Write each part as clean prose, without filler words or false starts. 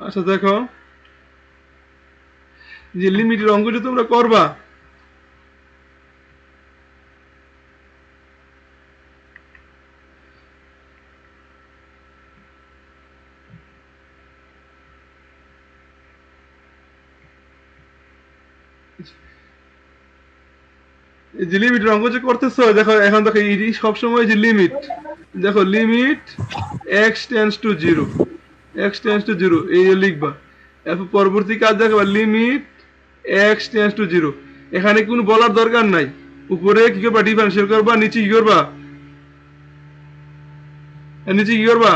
আচ্ছা দেখো, যে লিমিটের অঙ্ক যে তোমরা করবা, এই যে লিমিটের অঙ্ক যে করতেছো, দেখো এখন দেখো এই সবসময় যে লিমিট, দেখো limit x tends to zero, x tends to zero এই যে লিখবা। এরপর পরবর্তী কাজ দেখবা limit x tends to zero. এখানে কোনো বলার দরকার নাই, উপরে কি করবা ডিফারেন্সিয়াল করবা, নিচে কি করবা, নিচে কি করবা,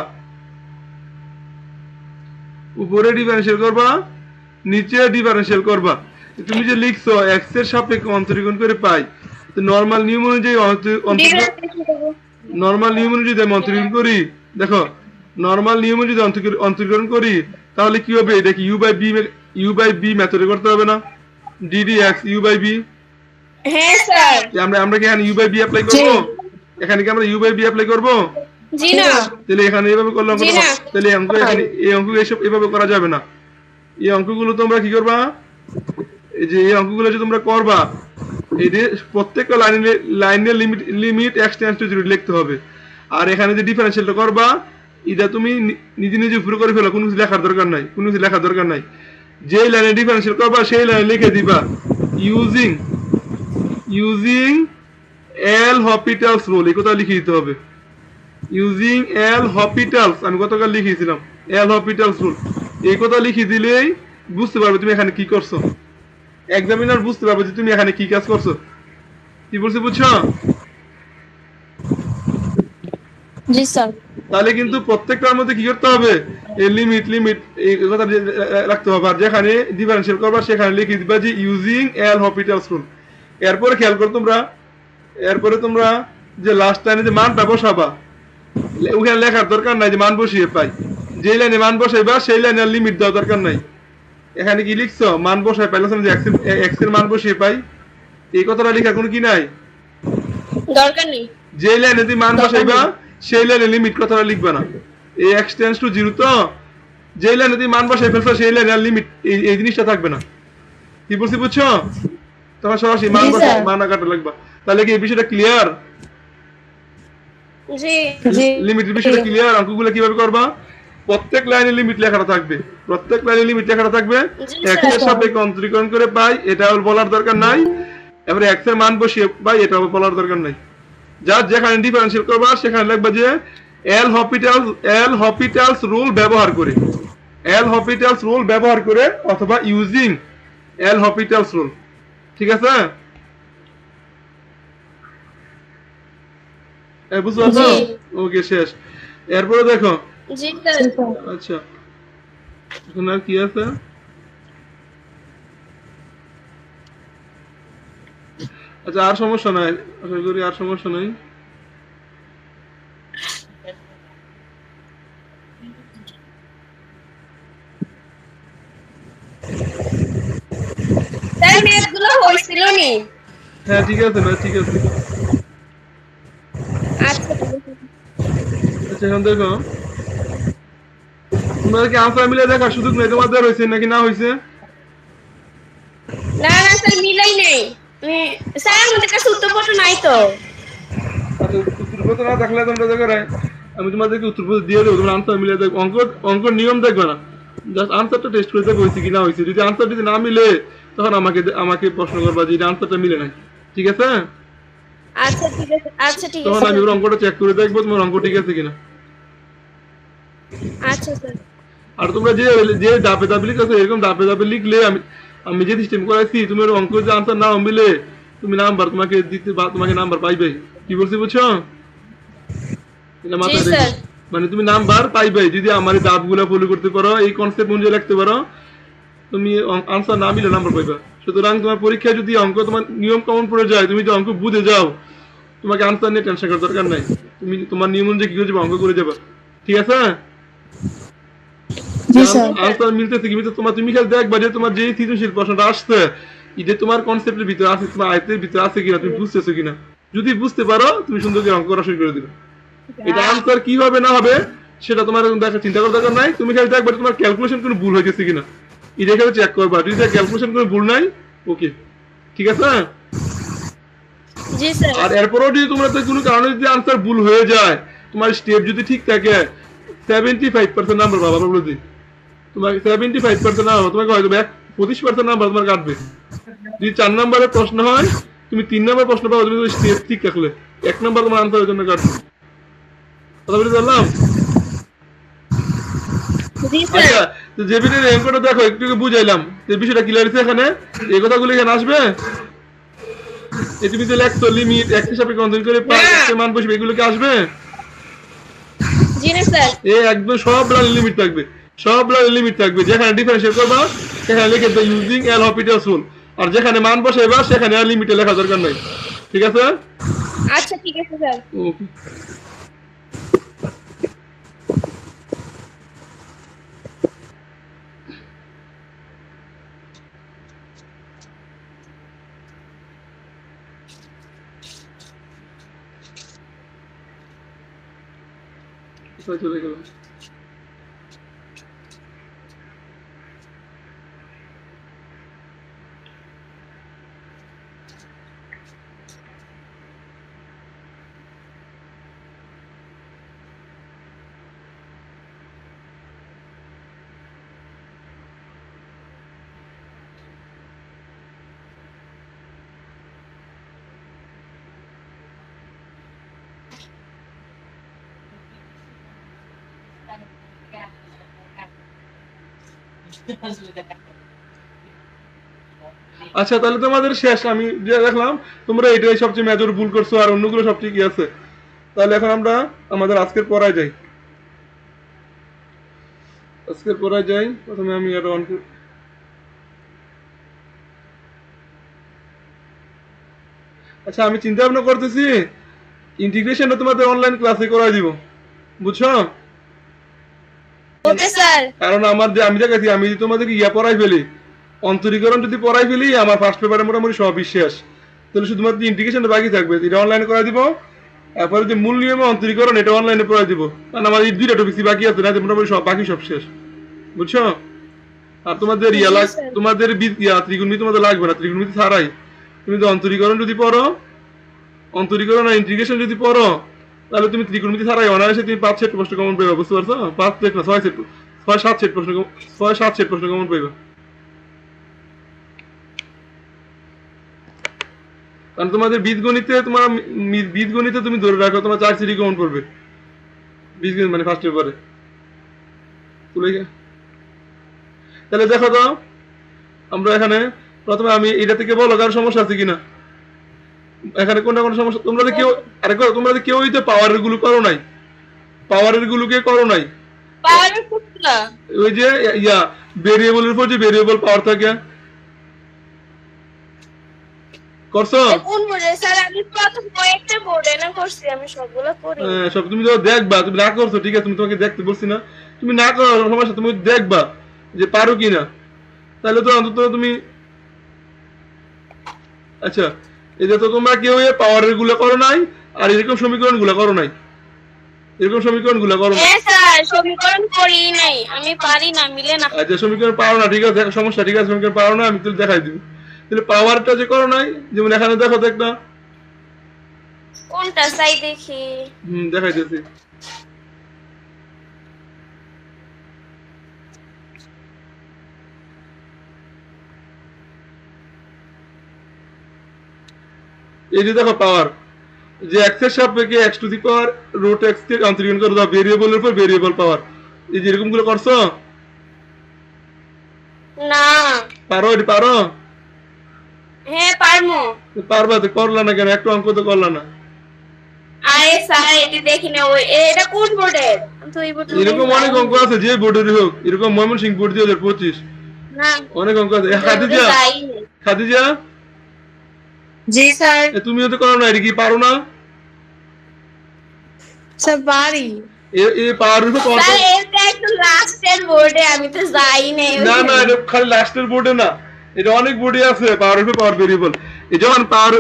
উপরে ডিফারেন্সিয়াল করবা, নিচে ডিফারেন্সিয়াল করবা। তুমি যে লিখছো x এর সাপেক্ষে অন্তরীকরণ করে পাই, তো নরমাল নিয়ম অনুযায়ী নরমাল নিয়ম অনুযায়ী আমি অন্তরীকরণ করি, দেখো নরমাল নিয়ম অনুযায়ী অন্তরীকরণ করি, তাহলে কি হবে, এটা কি ইউ বাই বি মেথডে করতে হবে না, d d x u by b. হ্যাঁ স্যার। আমরা আমরা কি এখানে ইউ বাই বি অ্যাপ্লাই করবো, এখানে কি আমরা ইউ বাই বি অ্যাপ্লাই করবো? জি না। তাহলে এখানে এইভাবে করলে অঙ্ক, তাহলে অঙ্ক এখানে এই অঙ্কগুলো এসব এভাবে করা যাবে না। এই অঙ্কগুলো তোমরা কি করবা, এই যে এই অঙ্কগুলো যে তোমরা করবা, এই যে প্রত্যেকটা লাইনে limit x tends to zero লিখতে হবে। আর এখানে যে ডিফারেন্সিয়ালটা করবা, এটা তুমি নিজে নিজে পুরো করে ফেলো, কোনো কিছু লেখার দরকার নাই, কোনো কিছু লেখার দরকার নাই। যেই লাইনে ডিফারেন্সিয়াল করবা সেই লাইনে লিখে দিবা ইউজিং ইউজিং এল হপিটালস রুল, এই কথা লিখে দিতে হবে। ইউজিং এল হপিটালস, আমি গতকাল লিখিয়েছিলাম এল হপিটালস রুল, এই কথা লিখে দিলেই বুঝতে পারবে তুমি এখানে কি করছো। এক্সামিনার বুঝতে পারবে যে তুমি এখানে কি কাজ করছো। কি বলছি বুঝছো? জি স্যার। তাহলে কিন্তু প্রত্যেকটার মধ্যে কি করতে হবে, এই লিমিট এই কথা রাখতে হবে। আর যেখানে ডিফারেন্সিয়াল করবা সেখানে লিখে দিবা যে ইউজিং এল হপিটালস রুল। এরপরে খেয়াল করো তোমরা, এরপরে তোমরা যে লাস্ট লাইনে যে মানটা বসাবা, ওখানে লেখার দরকার নাই যে মান বসিয়ে পাই, যে লাইনে মান বসাইবা সেই লাইনে লিমিট দেওয়ার দরকার নাই। এখানে কি লিখছো, মান বসাই পাইলাম যে এক্স এর মান বসিয়ে পাই, এই কথাটা লেখার কোনো কি নাই, দরকার নেই। যে লাইনে তুমি মান বসাইবা সেই লাইনে লিমিট কথাটা লিখবা না। এই এক্স টেন্ডস টু জিরো, তো যে লাইনে তুমি মান বসাই ফেলছো সেই লাইনে লিমিট এই জিনিসটা থাকবে না। কি বলছি বুঝছো? তোমার সরাসরি মান বসাই মান কাটা লাগবা। তাহলে কি এই বিষয়টা ক্লিয়ার? জি লিমিটের বিষয়টা ক্লিয়ার? অঙ্কগুলো কিভাবে করবা, প্রত্যেক লাইনে লিমিট লেখাটা থাকবে, প্রত্যেক লাইনে লিমিট লেখাটা থাকবে। x এর সাপেক্ষে অন্তরীকরণ করে পাই, এটা বলার দরকার নাই। এবারে x এর মান বসিয়ে পাই, এটা বলার দরকার নাই। যা যেখানে ডিফারেন্সিয়াল করবা সেখানে লিখবা যে এল হপিটালস রুল ব্যবহার করে, এল হপিটালস রুল ব্যবহার করে, অথবা ইউজিং এল হপিটালস রুল। ঠিক আছে? বুঝতে পারছো? ওকে, শেষ। এরপরে দেখো, জি স্যার। আচ্ছা এখন আর কি আছে, আচ্ছা আর সমস্যা নাই, আশা করি আর সমস্যা নাই। স্যার ম্যাথগুলো হইছিল নি? হ্যাঁ ঠিক আছে না, ঠিক আছে। আচ্ছা আচ্ছা এখন দেখো, তোমরা কি আনসার মিলে দেখার সুযোগ নেই তোমাদের, হয়েছে নাকি না হয়েছে? না না স্যার মিলাই নেই। স্যার আমাদের কাছে উত্তরপত্র নাই তো। আচ্ছা উত্তরপত্র না দেখলে তোমরা দেখো, আমি তোমাদেরকে উত্তরপত্র দিয়ে দেবো, তোমরা আনসার মিলে দেখো। অঙ্ক নিয়ম দেখবে না, জাস্ট আনসারটা টেস্ট করে দেখো হয়েছে কি না হয়েছে। যদি আনসার যদি না মিলে তখন আমাকে প্রশ্ন করবা যে আনসারটা মিলে নাই। ঠিক আছে? আচ্ছা ঠিক আছে, আচ্ছা ঠিক তখন আছে। আমি অঙ্কটা চেক করে দেখবো তোমার অঙ্ক ঠিক আছে কিনা। আচ্ছা স্যার। আর তোমরা যে যে ধাপে ধাপে লিখেছো, এরকম ধাপে ধাপে লিখলে আমি আমি যে সিস্টেম করাইছি, তুমি অঙ্ক যে আনসার না মিলে তুমি নাম্বার তোমাকে দিতে, তোমাকে নাম্বার পাইবে। কি বলছি বুঝছো? এটা মাথায় রেখো, মানে তুমি নাম্বার পাইবে যদি আমার এই ধাপগুলো ফলো করতে পারো, এই কনসেপ্ট অনুযায়ী লিখতে পারো, তুমি আনসার না মিলে নাম্বার পাইবা। সুতরাং তোমার পরীক্ষায় যদি অঙ্ক তোমার নিয়ম কমন পড়ে যায়, তুমি যদি অঙ্ক বুঝে যাও, তোমাকে আনসার নিয়ে টেনশন করার দরকার নাই, তুমি তোমার নিয়ম অনুযায়ী কি করে যাবে, অঙ্ক করে যাবে। ঠিক আছে? আনসার মিলতেছে কি মিলতেছে তোমার, তুমি খালি দেখবা যে তোমার যে সৃজনশীল প্রশ্নটা আসছে এটা তোমার কনসেপ্টের ভিতরে আছে, তোমার আয়ত্তের ভিতরে আছে কিনা, তুমি বুঝতেছো কিনা। যদি বুঝতে পারো তুমি সুন্দর করে অঙ্ক করা শুরু করে দিবে। এটা আনসার কি হবে না হবে সেটা তোমার দেখা চিন্তা করার দরকার নাই, তুমি খালি দেখবা তোমার ক্যালকুলেশন কোনো ভুল হয়ে গেছে কিনা, এটা খালি চেক করবা, যদি ক্যালকুলেশন কোনো ভুল নাই ওকে, ঠিক আছে। জি স্যার। আর এরপরও যদি তোমার কোনো কারণে যদি আনসার ভুল হয়ে যায়, তোমার স্টেপ যদি ঠিক থাকে 75% নাম্বার পাবা বলে, তোমার 75% নাম্বার তোমাকে হয়তো 25% নাম্বার তোমার কাটবে। যদি 4 নম্বরের প্রশ্ন হয় তুমি 3 নম্বর প্রশ্ন পাবো, তুমি স্টেপ ঠিক থাকলে 1 নম্বর তোমার আনসারের জন্য কাটবে। কথা বলতে পারলাম? জি স্যার। আচ্ছা, তো যে বিষয়ে র্যাঙ্কটা দেখো একটু বুঝাইলাম, এই বিষয়টা ক্লিয়ার হচ্ছে এখানে, এই কথাগুলো এখানে আসবে। এই তুমি যে লেখছো লিমিট এক হিসাবে কন্ট্রোল করে মান বসবে, এগুলো কি আসবে? জি না স্যার। একদম সব লাইন লিমিট থাকবে, সব লাইন লিমিট থাকবে, যেখানে ডিফারেন্সিয়েট করবা সেখানে লিখে দাও ইউজিং এল হপিটাল রুল, আর যেখানে মান বসাইবা সেখানে আর লিমিটে লেখা দরকার নাই, ঠিক আছে? আচ্ছা ঠিক আছে স্যার। ওকে। চলে গেল। আচ্ছা তাহলে তোমাদের শেষ, আমি যে দেখলাম তোমরা এটাই সবচেয়ে মেজর ভুল করছো, আর অন্যগুলো সব ঠিকই আছে। তাহলে এখন আমরা আমাদের আজকের পড়ায় যাই। আজকের পড়ায় যাই, প্রথমে আমি এটা অন করি। আচ্ছা আমি চিন্তা ভাবনা করতেছি ইন্টিগ্রেশনটা তোমাদের অনলাইন ক্লাসে করাই দিব, বুঝছো? Okay sir. কারণ আমার যে আমি দেখাচ্ছি, আমি যদি তোমাদেরকে ইয়া পড়াই ফেলি, অন্তরীকরণ যদি পড়াই ফেলি, আমার ফার্স্ট পেপারে মোটামুটি সব শেষ, তাহলে শুধুমাত্র ইন্টিগ্রেশনটা বাকি থাকবে, এটা অনলাইনে করাই দিব। তারপরে যে মূল নিয়মে অন্তরীকরণ এটা অনলাইনে পড়াই দিব, কারণ আমার এই 2টা টপিক বাকি আছে, না মোটামুটি সব বাকি সব শেষ, বুঝছো? আর তোমাদের ইয়া তোমাদের ত্রিগুণমিতি তোমাদের লাগবে না, ত্রিগুণমিতি ছাড়াই তুমি যদি অন্তরীকরণ যদি পড়ো, অন্তরীকরণ আর ইন্টিগ্রেশন যদি পড়ো, তাহলে তুমি ত্রিগুণমিতি ছাড়াই অনায়াসে তুমি 5 সেট প্রশ্ন কমন পাইবা, বুঝতে পারছো? 5 সেট না 6 সেট, 6-7 সেট প্রশ্ন, 6-7 সেট প্রশ্ন কমন পাইবা। কারণ তোমাদের বীজগণিতে বীজগণিতে তুমি ধরে রাখো তোমার 4 সেটই কমন পড়বে বীজগণিত, মানে ফার্স্ট পেপারে। তাহলে দেখো তো আমরা এখানে প্রথমে আমি এটা থেকে বলো কারো সমস্যা আছে কিনা এখানে, কোনটা কোনো সমস্যা? তোমরা যে কেউ তোমরা যে কেউই তো পাওয়ারের গুলো করো নাই, পাওয়ারের গুলোকে করো নাই, পাওয়ারের কোনটা? ওই যে ইয়া ভেরিয়েবলের উপর যে ভেরিয়েবল পাওয়ার থাকে, করছো? কোন বোর্ডে স্যার? আমি প্রথম কয়েকটা বোর্ডে না করছি, আমি সবগুলো করি। হ্যাঁ সব তুমি তো দেখবা, তুমি না করছো ঠিক আছে, তুমি তোমাকে দেখতে বলছি না, তুমি না করো সমস্যা, তুমি দেখবা যে পারো কিনা, তাহলে তো অন্তত তুমি। আচ্ছা এই যে তো তোমরা কেউ পাওয়ারের গুলো করো নাই, আর এরকম সমীকরণ গুলো করো নাই, এরকম সমীকরণ গুলো করো না। হ্যাঁ স্যার, সমীকরণ করি নাই, আমি পারি না, মিলে না। আচ্ছা সমীকরণ পারো না, ঠিক আছে সমস্যা, ঠিক আছে সমীকরণ পারো না, আমি তাহলে দেখাই দিব। তাহলে পাওয়ারটা যে করো নাই, যেমন এখানে দেখো তো একটা, কোনটা চাই দেখি? দেখাইতেছি। এই যে দেখো পাওয়ার, যে x এর সাপেক্ষে x to the power root x কে অন্তরীকরণ করে দাও ভেরিয়েবলের উপর ভেরিয়েবল পাওয়ার, এই যে এরকম গুলো করছো না। পারো? এটি পারো? হ্যাঁ পারমু। পারবা তো, করলা না কেন? একটু অঙ্ক তো করলা না। আরে স্যার এটি দেখি না, ওই এটা কোন বোর্ডের? তো এই বোর্ডে এরকম অনেক অঙ্ক আছে, যে বোর্ডেরই হোক, এরকম ময়মনসিংহ বোর্ড 2025 না, অনেক অঙ্ক আছে। খাদিজা, খাদিজা জি স্যার। তুমিও তো করো না, এটা কি পারো না? স্যার পারি। এই পাওয়ার উপর পাওয়ার, স্যার এটা একটু লাস্টের বোর্ডে, আমি তো যাই নাই। না না এটা খালি লাস্টের বোর্ডে না, এটা অনেক বোর্ডে আছে পাওয়ার উপর পাওয়ার ভেরিয়েবল। এই যখন পাওয়ার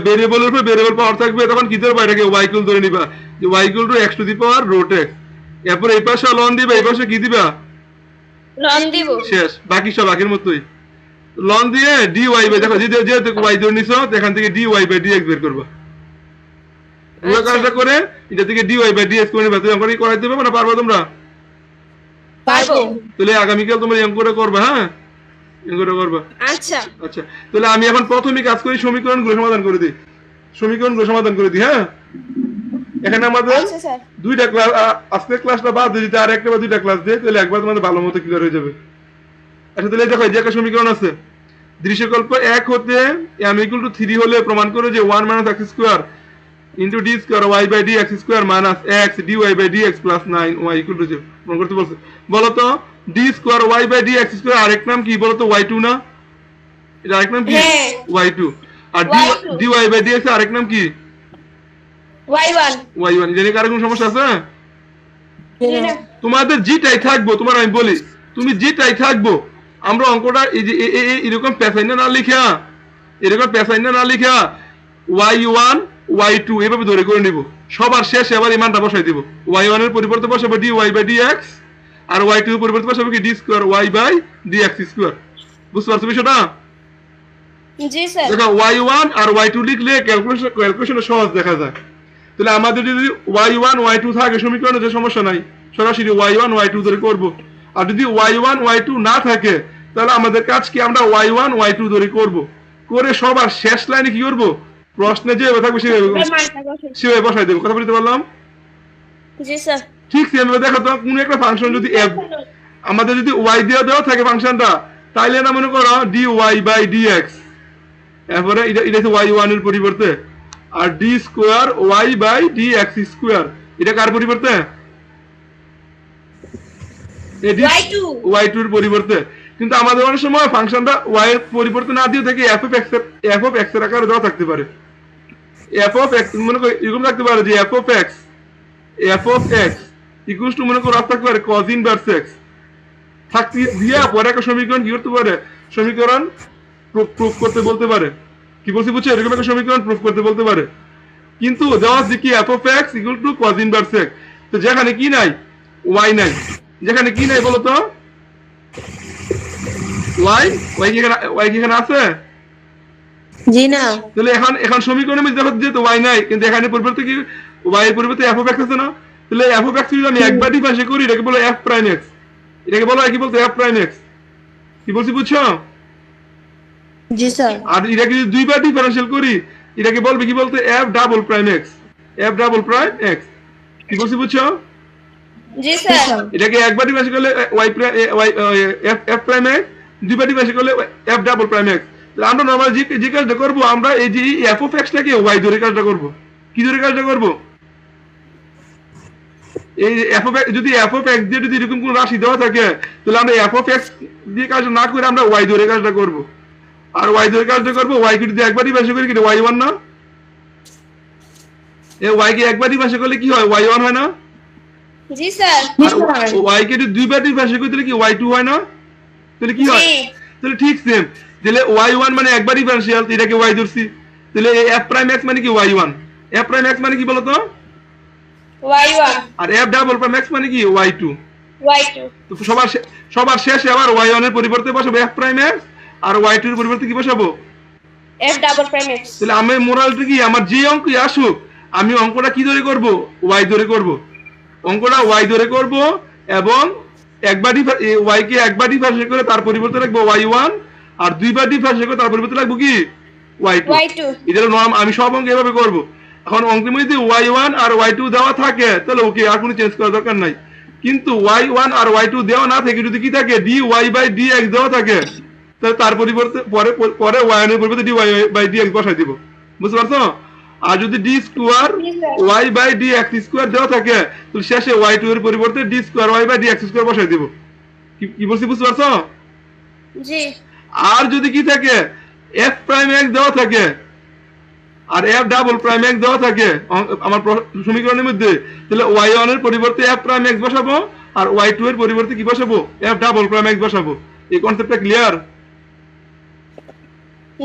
ভেরিয়েবলের উপর ভেরিয়েবল পাওয়ার থাকবে, তখন কি ধরবা? এটাকে y ইকুয়াল ধরে নিবা, যে y equal to x to the power root x, এরপর এই পাশে লন দিবা, এই পাশে কি দিবা? লন দিব। শেষ, বাকি সব আগের মতোই। লন দিয়ে dy বাই, দেখো যেহেতু y ধরে নিছো এখান থেকে dy বাই dx বের করবা। পুরো কাজটা করে এটা থেকে dy বাই dx করে নিবা। তুমি অঙ্কটা করাইতে পারবে না? পারবা তোমরা? পারবো। তাহলে আগামীকাল তোমরা অঙ্কটা করবা। হ্যাঁ, অঙ্কটা করবা। আচ্ছা আচ্ছা, তাহলে আমি এখন প্রথমেই কাজ করি, সমীকরণগুলো সমাধান করে দিই। সমীকরণগুলো সমাধান করে দিই। হ্যাঁ, এখানে আমাদের আচ্ছা স্যার। দুইটা ক্লাস, আজকের ক্লাসটা বাদ দিয়ে যদি আর একটা বা দুইটা ক্লাস দেয় তাহলে একবার তোমাদের ভালো মতো ক্লিয়ার হয়ে যাবে। আচ্ছা, তাহলে দেখো যে একটা সমীকরণ আছে, দৃশ্যকল্প 1 হতে m equal to 3 হলে প্রমাণ করে যে 1 minus x square into d square y by dx square minus x dy by dx plus 9y equal to 0 প্রমাণ করতে বলছে। বলো তো d square y by dx square আরেক নাম কি বলো তো? y2 না? এটা আরেক নাম কি? হ্যাঁ। y2। R Y2 dy by dx আরেক নাম কি? y1। y1। জানি কারো কোনো সমস্যা আছে? জি না। তোমাদের যেটাই থাকবো, তোমার আমি বলি, তুমি যেটাই থাকবো, আমরা অঙ্কটা এই যে এরকম পেছাইনা না লিখা, এরকম পেছাইনা না লিখা y1 y2 এভাবে ধরে করে নিব। সবার শেষে আবার এই মানটা বসাই দিব। y1 এর পরিবর্তে বসাবো dy by dx, R y2 এর পরিবর্তে বসাবো কি d square y by dx square. বুঝতে পারছো বিষয়টা? জি স্যার। দেখো y1 আর y2 লিখলে ক্যালকুলেশনে সহজ দেখা যায়। তাহলে আমাদের যদি y1 y2 থাকে সমীকরণে, যে সমস্যা নাই, সরাসরি y1 y2 ধরে করব। আর যদি y1 y2 না থাকে তাহলে আমাদের কাজ কি, আমরা y1 y2 ধরে করব, করে সবার শেষ লাইনে কি করব, প্রশ্নে যে থাকবে সেভাবে বসাই দেবো। কথা বলতে পারলাম? জি স্যার। ঠিক সেভাবে দেখো তো, কোন একটা ফাংশন যদি আমাদের যদি y দিয়ে দেওয়া থাকে ফাংশনটা, তাইলে না মনে করো dy বাই dx, এরপরে এটা হচ্ছে y1 এর পরিবর্তে, আর d square y by dx square, এটা কার পরিবর্তে? y2 y2 এর পরিবর্তে। কিন্তু আমাদের অনেক সময় ফাংশনটা y এর পরিবর্তে না দিয়ে থেকে f of x এর আকারে দেওয়া থাকতে পারে। f of x মনে করো এরকম থাকতে পারে যে f of x equals two মনে করো থাকতে পারে cos ইনভার্স x থাকতে দিয়া পরে একটা সমীকরণ কি করতে পারে, সমীকরণ প্রুফ করতে বলতে পারে। কি বলছি বুঝছো? এরকম একটা সমীকরণ প্রুফ করতে বলতে পারে। কিন্তু দেওয়া আছে কি f of x equal two cos inverse x। তো যেখানে কি নাই, y নাই, যেখানে কি নাই বলো তো? y কি এখানে আছে? জি না। তাহলে এখন সমীকরণে মধ্যে দেখো যেহেতু y নাই, কিন্তু এখানে পরিবর্তে কি y এর পরিবর্তে f of x আছে না? তাহলে f of x যদি আমি একবার ডিফারেন্সিয়েট করি এটাকে বলে f প্রাইম x, এটাকে বলা হয় কি বলতে f প্রাইম x। কি বলছি বুঝছো? জি স্যার। আর এটাকে যদি দুইবার ডিফারেন্সিয়েট করি এটাকে বলবে কি বলতে f double prime x, f double prime x। কি বলছি বুঝছো? জি স্যার। এটাকে একবার ডিফারেন্সিয়েট করলে f প্রাইম x, দুইবার ডিফারেন্সিয়েট করলে f ডাবল প্রাইম x। তাহলে আমরা নরমালি যে কাজটা করবো, আমরা এই যে f of x টাকে y ধরে কাজটা করব। কি ধরে কাজটা করব? এই f of x, যদি f of x দিয়ে যদি এরকম কোন রাশি দেওয়া থাকে তাহলে আমরা f of x দিয়ে কাজটা না করে আমরা y ধরে কাজটা করব। আর y ধরে কাজটা করব, y কে যদি একবার ডিফারেন্সিয়েট করি কি y1 না? এই y কে একবার ডিফারেন্সিয়েট করলে কি হয়, y1 হয় না? জি স্যার। আর y কে যদি দুইবার ডিফারেন্সিয়েট করি তাহলে কি y2 হয় না? তাহলে কি হয়? জি। তাহলে ঠিক সেম, তাহলে y1 মানে একবার ডিফারেন্সিয়াল, এটাকে y ধরছি, তাহলে এই f প্রাইম x মানে কি y1, f প্রাইম x মানে কি বলো তো? y1 আর f ডাবল প্রাইম x মানে কি y2। y2 তো সবার শেষে আবার y1 এর পরিবর্তে বসাবো f প্রাইম x, আর y2 এর পরিবর্তে কি বসাবো? f double prime x। তাহলে আমি মোরালটা কি, আমার যে অঙ্কই আসুক আমি অঙ্কটা কি ধরে করব, y ধরে করব। অঙ্কটা y ধরে করব এবং একবার y কে একবার ডিফারেন্সিয়েট করে তার পরিবর্তে রাখবো y1, আর দুইবার ডিফারেন্সিয়েট করে তার পরিবর্তে রাখবো কি y2। এটা হলো নরম, আমি সব অঙ্ক এভাবে করব। এখন অঙ্কের মধ্যে y1 আর y2 দেওয়া থাকে তাহলে ওকে, আর কোনো চেঞ্জ করার দরকার নাই। কিন্তু y1 আর y2 দেওয়া না থাকে, যদি কি থাকে dy বাই dx দেওয়া থাকে, তাহলে তার পরিবর্তে পরে y1 এর পরিবর্তে dy বাই dx বসাই দিব। বুঝতে পারছো? আর যদি d square y by dx square দেওয়া থাকে তাহলে শেষে y2 এর পরিবর্তে d square y by dx square বসাই দিব। কি বলছি বুঝতে পারছো? জি। আর যদি কি থাকে f প্রাইম x দেওয়া থাকে আর f ডাবল প্রাইম x দেওয়া থাকে আমার সমীকরণের মধ্যে, তাহলে y1 এর পরিবর্তে f প্রাইম x বসাবো, আর y2 এর পরিবর্তে কি বসাবো, f ডাবল প্রাইম x বসাবো। এই কনসেপ্টটা ক্লিয়ার?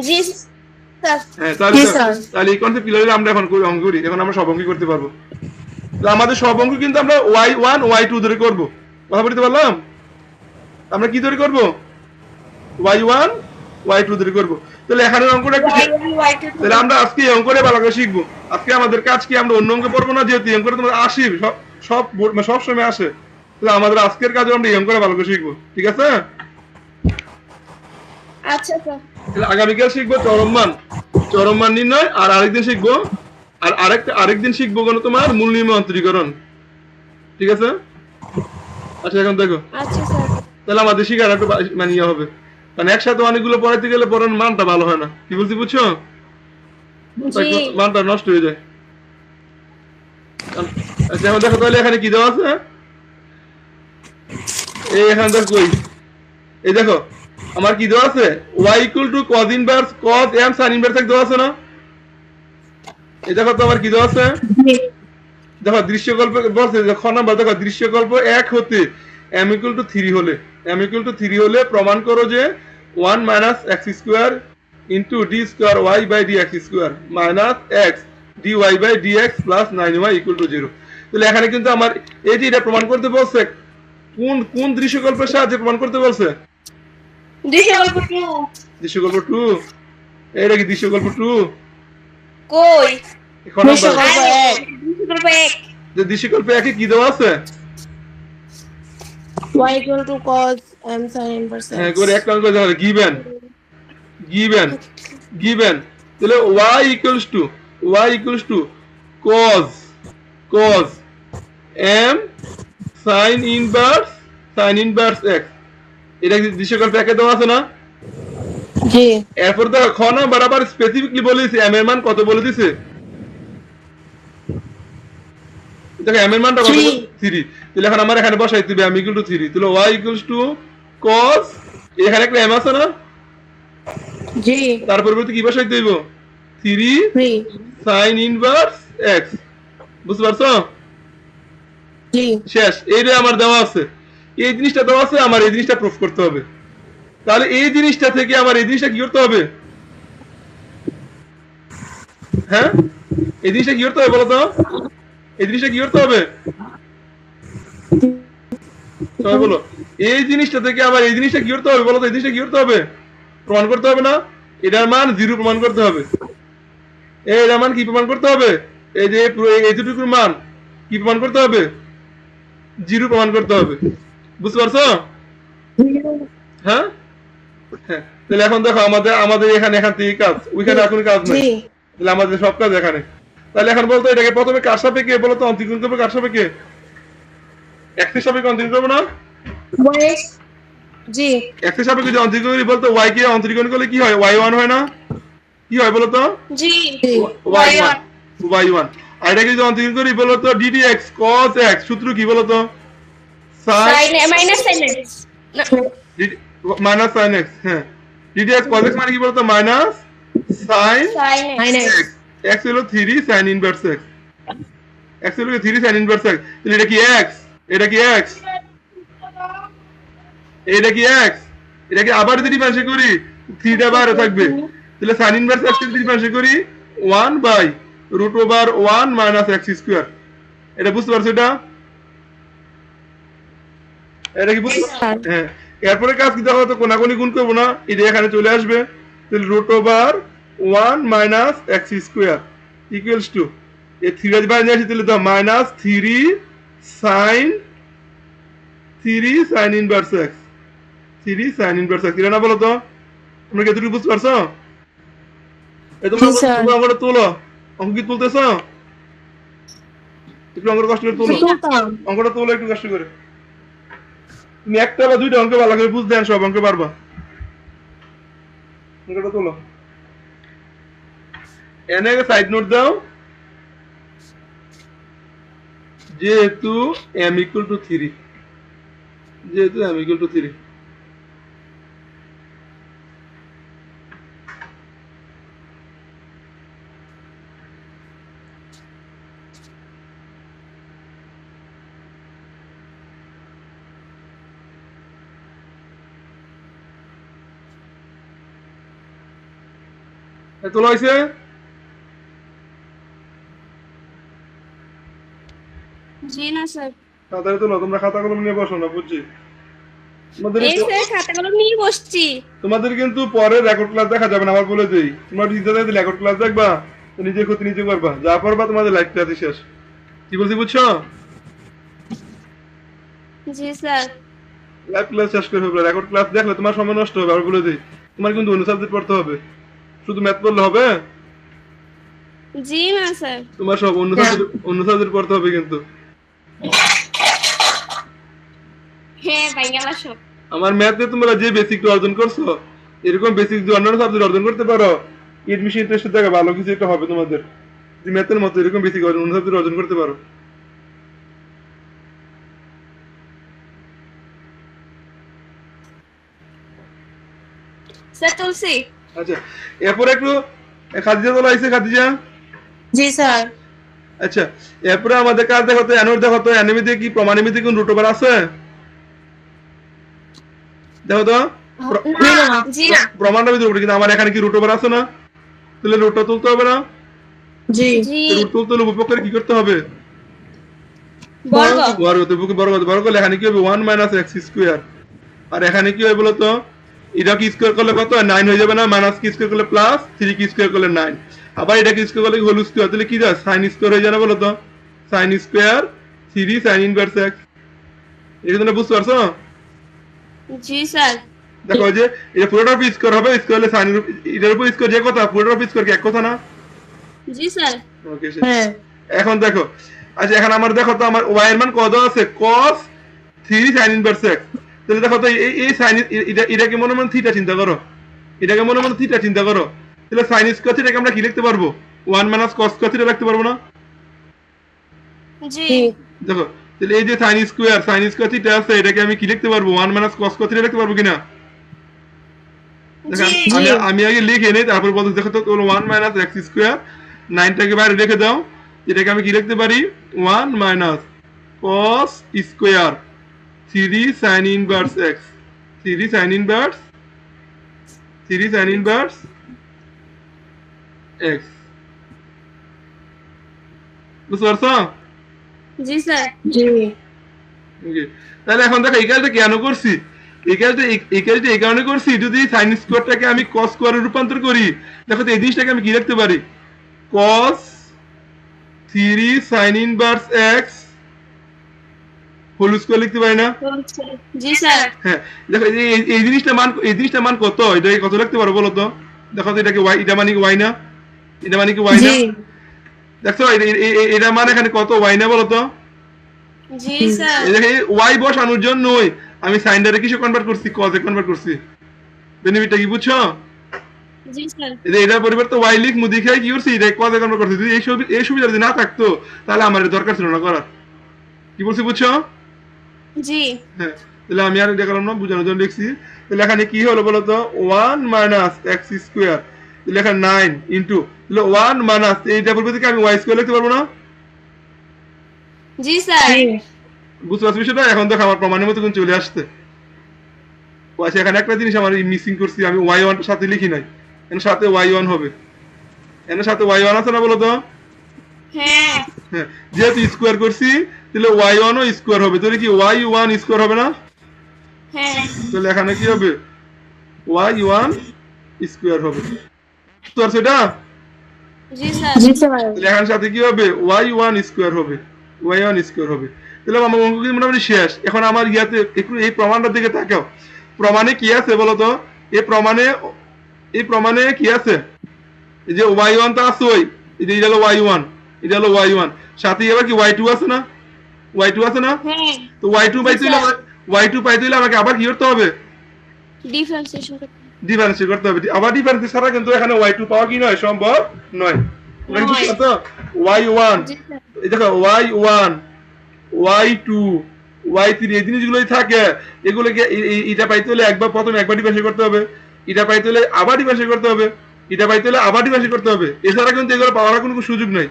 জি স্যার। হ্যাঁ, তাহলে এই কনসেপ্ট ক্লিয়ার হলে আমরা এখন অঙ্ক করি, এখন আমরা সব অঙ্কই করতে পারবো। তো আমাদের সব অঙ্ক কিন্তু আমরা y1 y2 ধরে করব কথা বলতে পারলাম আমরা কি ধরে করব y1 y2 ধরে করব তাহলে এখানের অঙ্কটা একটু তাহলে আমরা আজকে এই অঙ্কটা ভালো করে শিখবো আজকে আমাদের কাজ কি আমরা অন্য অঙ্ক পড়বো না যেহেতু এই অঙ্কটা তোমার আসি সব সব সব সময় আসে তাহলে আমাদের আজকের কাজে আমরা এই অঙ্কটা ভালো করে শিখবো ঠিক আছে আচ্ছা স্যার তাহলে আগামীকাল শিখবো চরম মান নির্ণয় আর আরেকদিন শিখবো আর আরেকদিন শিখবো কোন তোমার মূল নিয়মে অন্তরীকরণ ঠিক আছে আচ্ছা এখন দেখো আচ্ছা স্যার তাহলে আমাদের শিখার একটু মানিয়ে হবে কারণ একসাথে অনেকগুলো পড়াইতে গেলে পড়ানোর মানটা ভালো হয় না কি বলছি বুঝছো জি মানটা নষ্ট হয়ে যায় আচ্ছা এখন দেখো তাহলে এখানে কি দেওয়া আছে এই এখানে দেখো কই এই দেখো আমার কি দেওয়া আছে y = cos inverse cos m sin inverse এক দেওয়া আছে না এই দেখো তো আমার কি দেওয়া আছে দেখো দৃশ্যকল্প বলছে যে খ নাম্বার দেখো দৃশ্যকল্প 1 হতে m = 3 হলে m = 3 হলে প্রমাণ করো যে 1 - x² * d² y / dx² - x dy / dx + 9y = 0 তাহলে এখানে কিন্তু আমার এই যে এটা প্রমাণ করতে বলছে কোন দৃশ্যকল্পের সাহায্যে প্রমাণ করতে বলছে দৃশ্যকল্প 2 এটা কি দৃশ্যকল্প 2 কই এখন নাম্বার দৃশ্যকল্প 1 যে দৃশ্যকল্প 1 এ কি দেওয়া আছে y = cos m sin inverse হ্যাঁ x করে একটা অঙ্ক দেখো given তাহলে y = cos m sin inverse x এটা কি দৃশ্যকল্প 1 এ দেওয়া আছে না জি এরপর দেখো খ নাম্বার আবার স্পেসিফিকলি বলে দিয়েছে m এর মান কত বলে দিয়েছে দেখো m এর মানটা কত 3 তাহলে এখন আমার এখানে বসাইতে হবে m = 3 তাহলে y = cos এখানে একটা m আছে না জি তার পরিবর্তে কি বসাইতে হইব 3 3 sin ইনভার্স x বুঝতে পারছো জি শেষ এইটা আমার দেওয়া আছে এই জিনিসটা দেওয়া আছে আমার এই জিনিসটা প্রুফ করতে হবে তাহলে এই জিনিসটা থেকে আমার এই জিনিসটা কি করতে হবে হ্যাঁ এই জিনিসটা কি করতে হবে বলো তো এই জিনিসটা কি করতে হবে সবাই বলো এই জিনিসটা থেকে আবার এই জিনিসটা কি করতে হবে বলো তো এই জিনিসটা কি করতে হবে প্রমাণ করতে হবে না এটার মান 0 প্রমাণ করতে হবে এটার মান কি প্রমাণ করতে হবে এই যে এইটুকুর মান কি প্রমাণ করতে হবে 0 প্রমাণ করতে হবে বুঝতে পারছো হ্যাঁ হ্যাঁ তাহলে এখন দেখো আমাদের এখানে এখান থেকে কাজ ওইখানে এখন কাজ নাই জি তাহলে আমাদের সব কাজ এখানে তাহলে এখন বলতো এটাকে প্রথমে কার সাপেক্ষে বলো তো অন্তরীকরণ করবে কার সাপেক্ষে x এর সাপেক্ষে অন্তরীকরণ করবো না y জি x এর সাপেক্ষে যদি অন্তরীকরণ করি বলতো y কে অন্তরীকরণ করলে কি হয় y1 হয় না কি হয় বলো তো জি y1 আর এটাকে যদি অন্তরীকরণ করি বলো তো ddx cos x সূত্র কি বলো তো sin minus sin x minus sin x হ্যাঁ ddx cos x মানে কি বলো তো minus sin sin x x x হলো 3 sin ইনভার্স x x হলো 3 sin ইনভার্স x তাহলে এটা কি x এটা কি x এটা কি x এটা কি আবার যদি ডিফারেন্সিয়েট করি 3 টা বাইরে থাকবে তাহলে sin ইনভার্স x যদি ডিফারেন্সিয়েট করি 1/√1 - x²। এটা বুঝতে পারছো এটা কি বুঝতে হ্যাঁ এরপরে কাজ কি দেখো তো কোনাকুনি গুণ করব না এটা এখানে চলে আসবে তাহলে √1 - x² = এই 3 টা বাইরে নিয়ে আসি তাহলে দাও -3 sin inverse x 3 sin inverse x এটা না বলো তো তোমরা কি এতটুকু বুঝতে পারছো এই তোমরা জি, স্যার। অঙ্কটা তোলো অঙ্ক কি তুলতেছো একটু অঙ্কটা কষ্ট করে তোলো অঙ্কটা তোলো একটু কষ্ট করে তুমি একটা বা দুইটা অঙ্ক ভালো করে বুঝতে দেন সব অঙ্ক পারবা অঙ্কটা তোলো এনে সাইড নোট দাও যেহেতু m = 3 যেহেতু m = 3 তোলা হয়েছে জি না স্যার। তাড়াতাড়ি তোলো, তোমরা খাতা কলম নিয়ে বসো না, বুঝছি। তোমাদের এই স্যার খাতাগুলো নিয়ে বসছি। তোমাদের কিন্তু পরে রেকর্ড ক্লাস দেখা যাবে না, আমার বলে দেই। তোমরা নিজেদের রেকর্ড ক্লাস দেখবা তো নিজে ক্ষতি নিজে করবা, যা করবা তোমাদের লাইফ ক্লাসই শেষ। কি বলছি বুঝছো? জি স্যার। লাইভ ক্লাস শেষ করে ফেলবে, রেকর্ড ক্লাস দেখলে তোমার সময় নষ্ট হবে, আর বলে দিই তোমার কিন্তু অন্য সাবজেক্ট পড়তে হবে, শুধু ম্যাথ পড়লে হবে? জি না স্যার। তোমার সব অন্য সাবজেক্ট পড়তে হবে কিন্তু। হ্যাঁ ভাই গেল সব। আমার ম্যাথে তোমরা যে বেসিক অর্জন করছো, এরকম বেসিক যদি অন্যান্য সাবজেক্ট অর্জন করতে পারো, এডমিশন টেস্টে দেখা ভালো কিছু একটা হবে তোমাদের। যে ম্যাথের মতো এরকম বেসিক অন্য সাবজেক্ট অর্জন করতে পারো। স্যার তুলসী। আচ্ছা, এরপরে একটু খাদিজা তোলা আইছে, খাদিজা। জি স্যার। আচ্ছা, এরপরে আমাদের কাজ দেখো তো, অ্যানোর দেখো তো, অ্যানিমিতে কি প্রমাণিমিতে কোন রুট ওভার আছে? দেখো তো জি না। প্রমাণটা ভিতরে উপরে, কিন্তু আমার এখানে কি রুট ওভার আছে না? তাহলে রুটটা তুলতে হবে না? জি। জি। রুট তুলতে হলে উপপক্ষের কি করতে হবে? বর্গ। বর্গ। তো বর্গ করলে এখানে কি হবে? 1 - x স্কয়ার। আর এখানে কি হবে বলতো? এটা কি স্কয়ার করলে কত হয়? 9 হয়ে যাবে না? মাইনাস কি স্কয়ার করলে প্লাস, 3 কি স্কয়ার করলে 9। আবার এটা কি স্কয়ার করলে হোল স্কয়ার, তাহলে কি যায়? sin স্কয়ার হয়ে যায় না বলতো? sin square 3 sin inverse x। এটা তোমরা বুঝতে পারছো? জি স্যার। দেখো যে এটা পুরোটা উপর স্কয়ার হবে, স্কয়ার হলে sin এর উপর স্কয়ার যে কথা, পুরোটা উপর স্কয়ার কি এক কথা না? জি স্যার। ওকে, হ্যাঁ। এখন দেখো, আচ্ছা এখন আমার দেখো তো আমার y এর মান কত আছে? cos 3 sin inverse x। তাহলে দেখো তো এই sin এটাকে মনে মনে থিটা চিন্তা করো, এটাকে মনে মনে থিটা চিন্তা করো। তাহলে sin স্কয়ার থিটাকে আমরা কি লিখতে পারবো? 1 - cos স্কয়ার থিটা লিখতে পারবো না? জি। দেখো, তাহলে এই যে sin স্কয়ার থিটা আছে, এটাকে আমি কি লিখতে পারবো? 1 - cos স্কয়ার থিটা লিখতে পারবো কিনা? দেখো, আমি আগে লিখে নেই, তারপর বলতে দেখো তো 1 - x স্কয়ার, 9টাকে বাইরে রেখে দাও, এটাকে আমি কি লিখতে পারি? 1 - cos square 3 sin inverse x, 3 sin inverse x। বুঝতে পারছো? জি স্যার। জি। ওকে, তাহলে এখন দেখো এই কাজটা কেন করছি? এই কাজটা এই কারণে করছি, যদি সাইন স্কোয়ারটাকে আমি কস স্কোয়ারে রূপান্তর করি, দেখো তো এই জিনিসটাকে আমি কি লিখতে পারি? cos 3 sin inverse x whole square লিখতে পারি না? জি স্যার। হ্যাঁ, দেখো এই জিনিসটা মান কত? এটাকে কত লিখতে পারো বলো তো? দেখো তো এটাকে y, এটা মানে কি y না? এটা মানে কি y না? জি। দেখছো এটা মানে এখানে কত y না বলো তো? জি স্যার। এই দেখো y বসানোর জন্যই আমি সাইনটারে কিসে কনভার্ট করছি? cos এ কনভার্ট করছি। বেনিফিটটা কি বুঝছো? জি স্যার। এটার পরিবর্তে y লিখমু দেখাই কি করছি? এটা cos এ কনভার্ট করছি। যদি এই সুবিধা যদি না থাকতো, তাহলে আমার এটা দরকার ছিল না করার। কি বলছি বুঝছো? জি। হ্যাঁ, তাহলে আমি আর এটা করলাম না, বোঝানোর জন্য লিখছি। তাহলে এখানে কি হলো বলতো? 1 - x স্কয়ার, তাহলে এখানে 9 ইনটু, তাহলে 1 - এইটা পরিবর্তে কি আমি y স্কয়ার লিখতে পারবো না? জি স্যার। বুঝতে পারছি বিষয়টা? এখন দেখো আমার প্রমাণের মতো কিন্তু চলে আসছে। আচ্ছা, এখানে একটা জিনিস আমার মিসিং করছি, আমি y1 সাথে লিখি নাই, এর সাথে y1 হবে, এর সাথে y1 আছে না বলো তো? হ্যাঁ। হ্যাঁ, যেহেতু স্কোয়ার করছি, তাহলে y1 ও স্কোয়ার হবে, তাহলে কি y1 স্কোয়ার হবে না? হ্যাঁ। তাহলে এখানে কি হবে? y1 স্কোয়ার হবে। বুঝতে পারছো এটা? জি স্যার। জি স্যার। তাহলে এখানে সাথে কি হবে? y1 স্কোয়ার হবে, y1 স্কোয়ার হবে। তাহলে আমার অঙ্ক কিন্তু মোটামুটি শেষ। এখন আমার ইয়াতে একটু এই প্রমাণটার দিকে তাকাও, প্রমাণে কি আছে বলো তো? এই প্রমাণে কি আছে? এই যে y1 তো আছে, ওই এই যে এটা হলো y1, এটা হলো y1, সাথে এবার কি y2 আছে না? y2 আছে না? হ্যাঁ। তো y2 পাইতে হলে আমাকে আবার কি করতে হবে? ডিফারেন্সিয়েশন করতে। ডিফারেন্সিয়েট করতে হবে। আবার ডিফারেন্সিয়েট ছাড়া কিন্তু এখানে y2 পাওয়া কি নয়? সম্ভব নয়। তোমরা কি বুঝতে পারছো? y1, জি স্যার। এই দেখো y1, y2, y3 এই জিনিসগুলোই থাকে। এগুলোকে এটা পাইতে হলে প্রথমে একবার ডিফারেন্সিয়েট করতে হবে, এটা পাইতে হলে আবার ডিফারেন্সিয়েট করতে হবে, এটা পাইতে হলে আবার ডিফারেন্সিয়েট করতে হবে। এছাড়া কিন্তু এগুলো পাওয়ার কোনো সুযোগ নেই।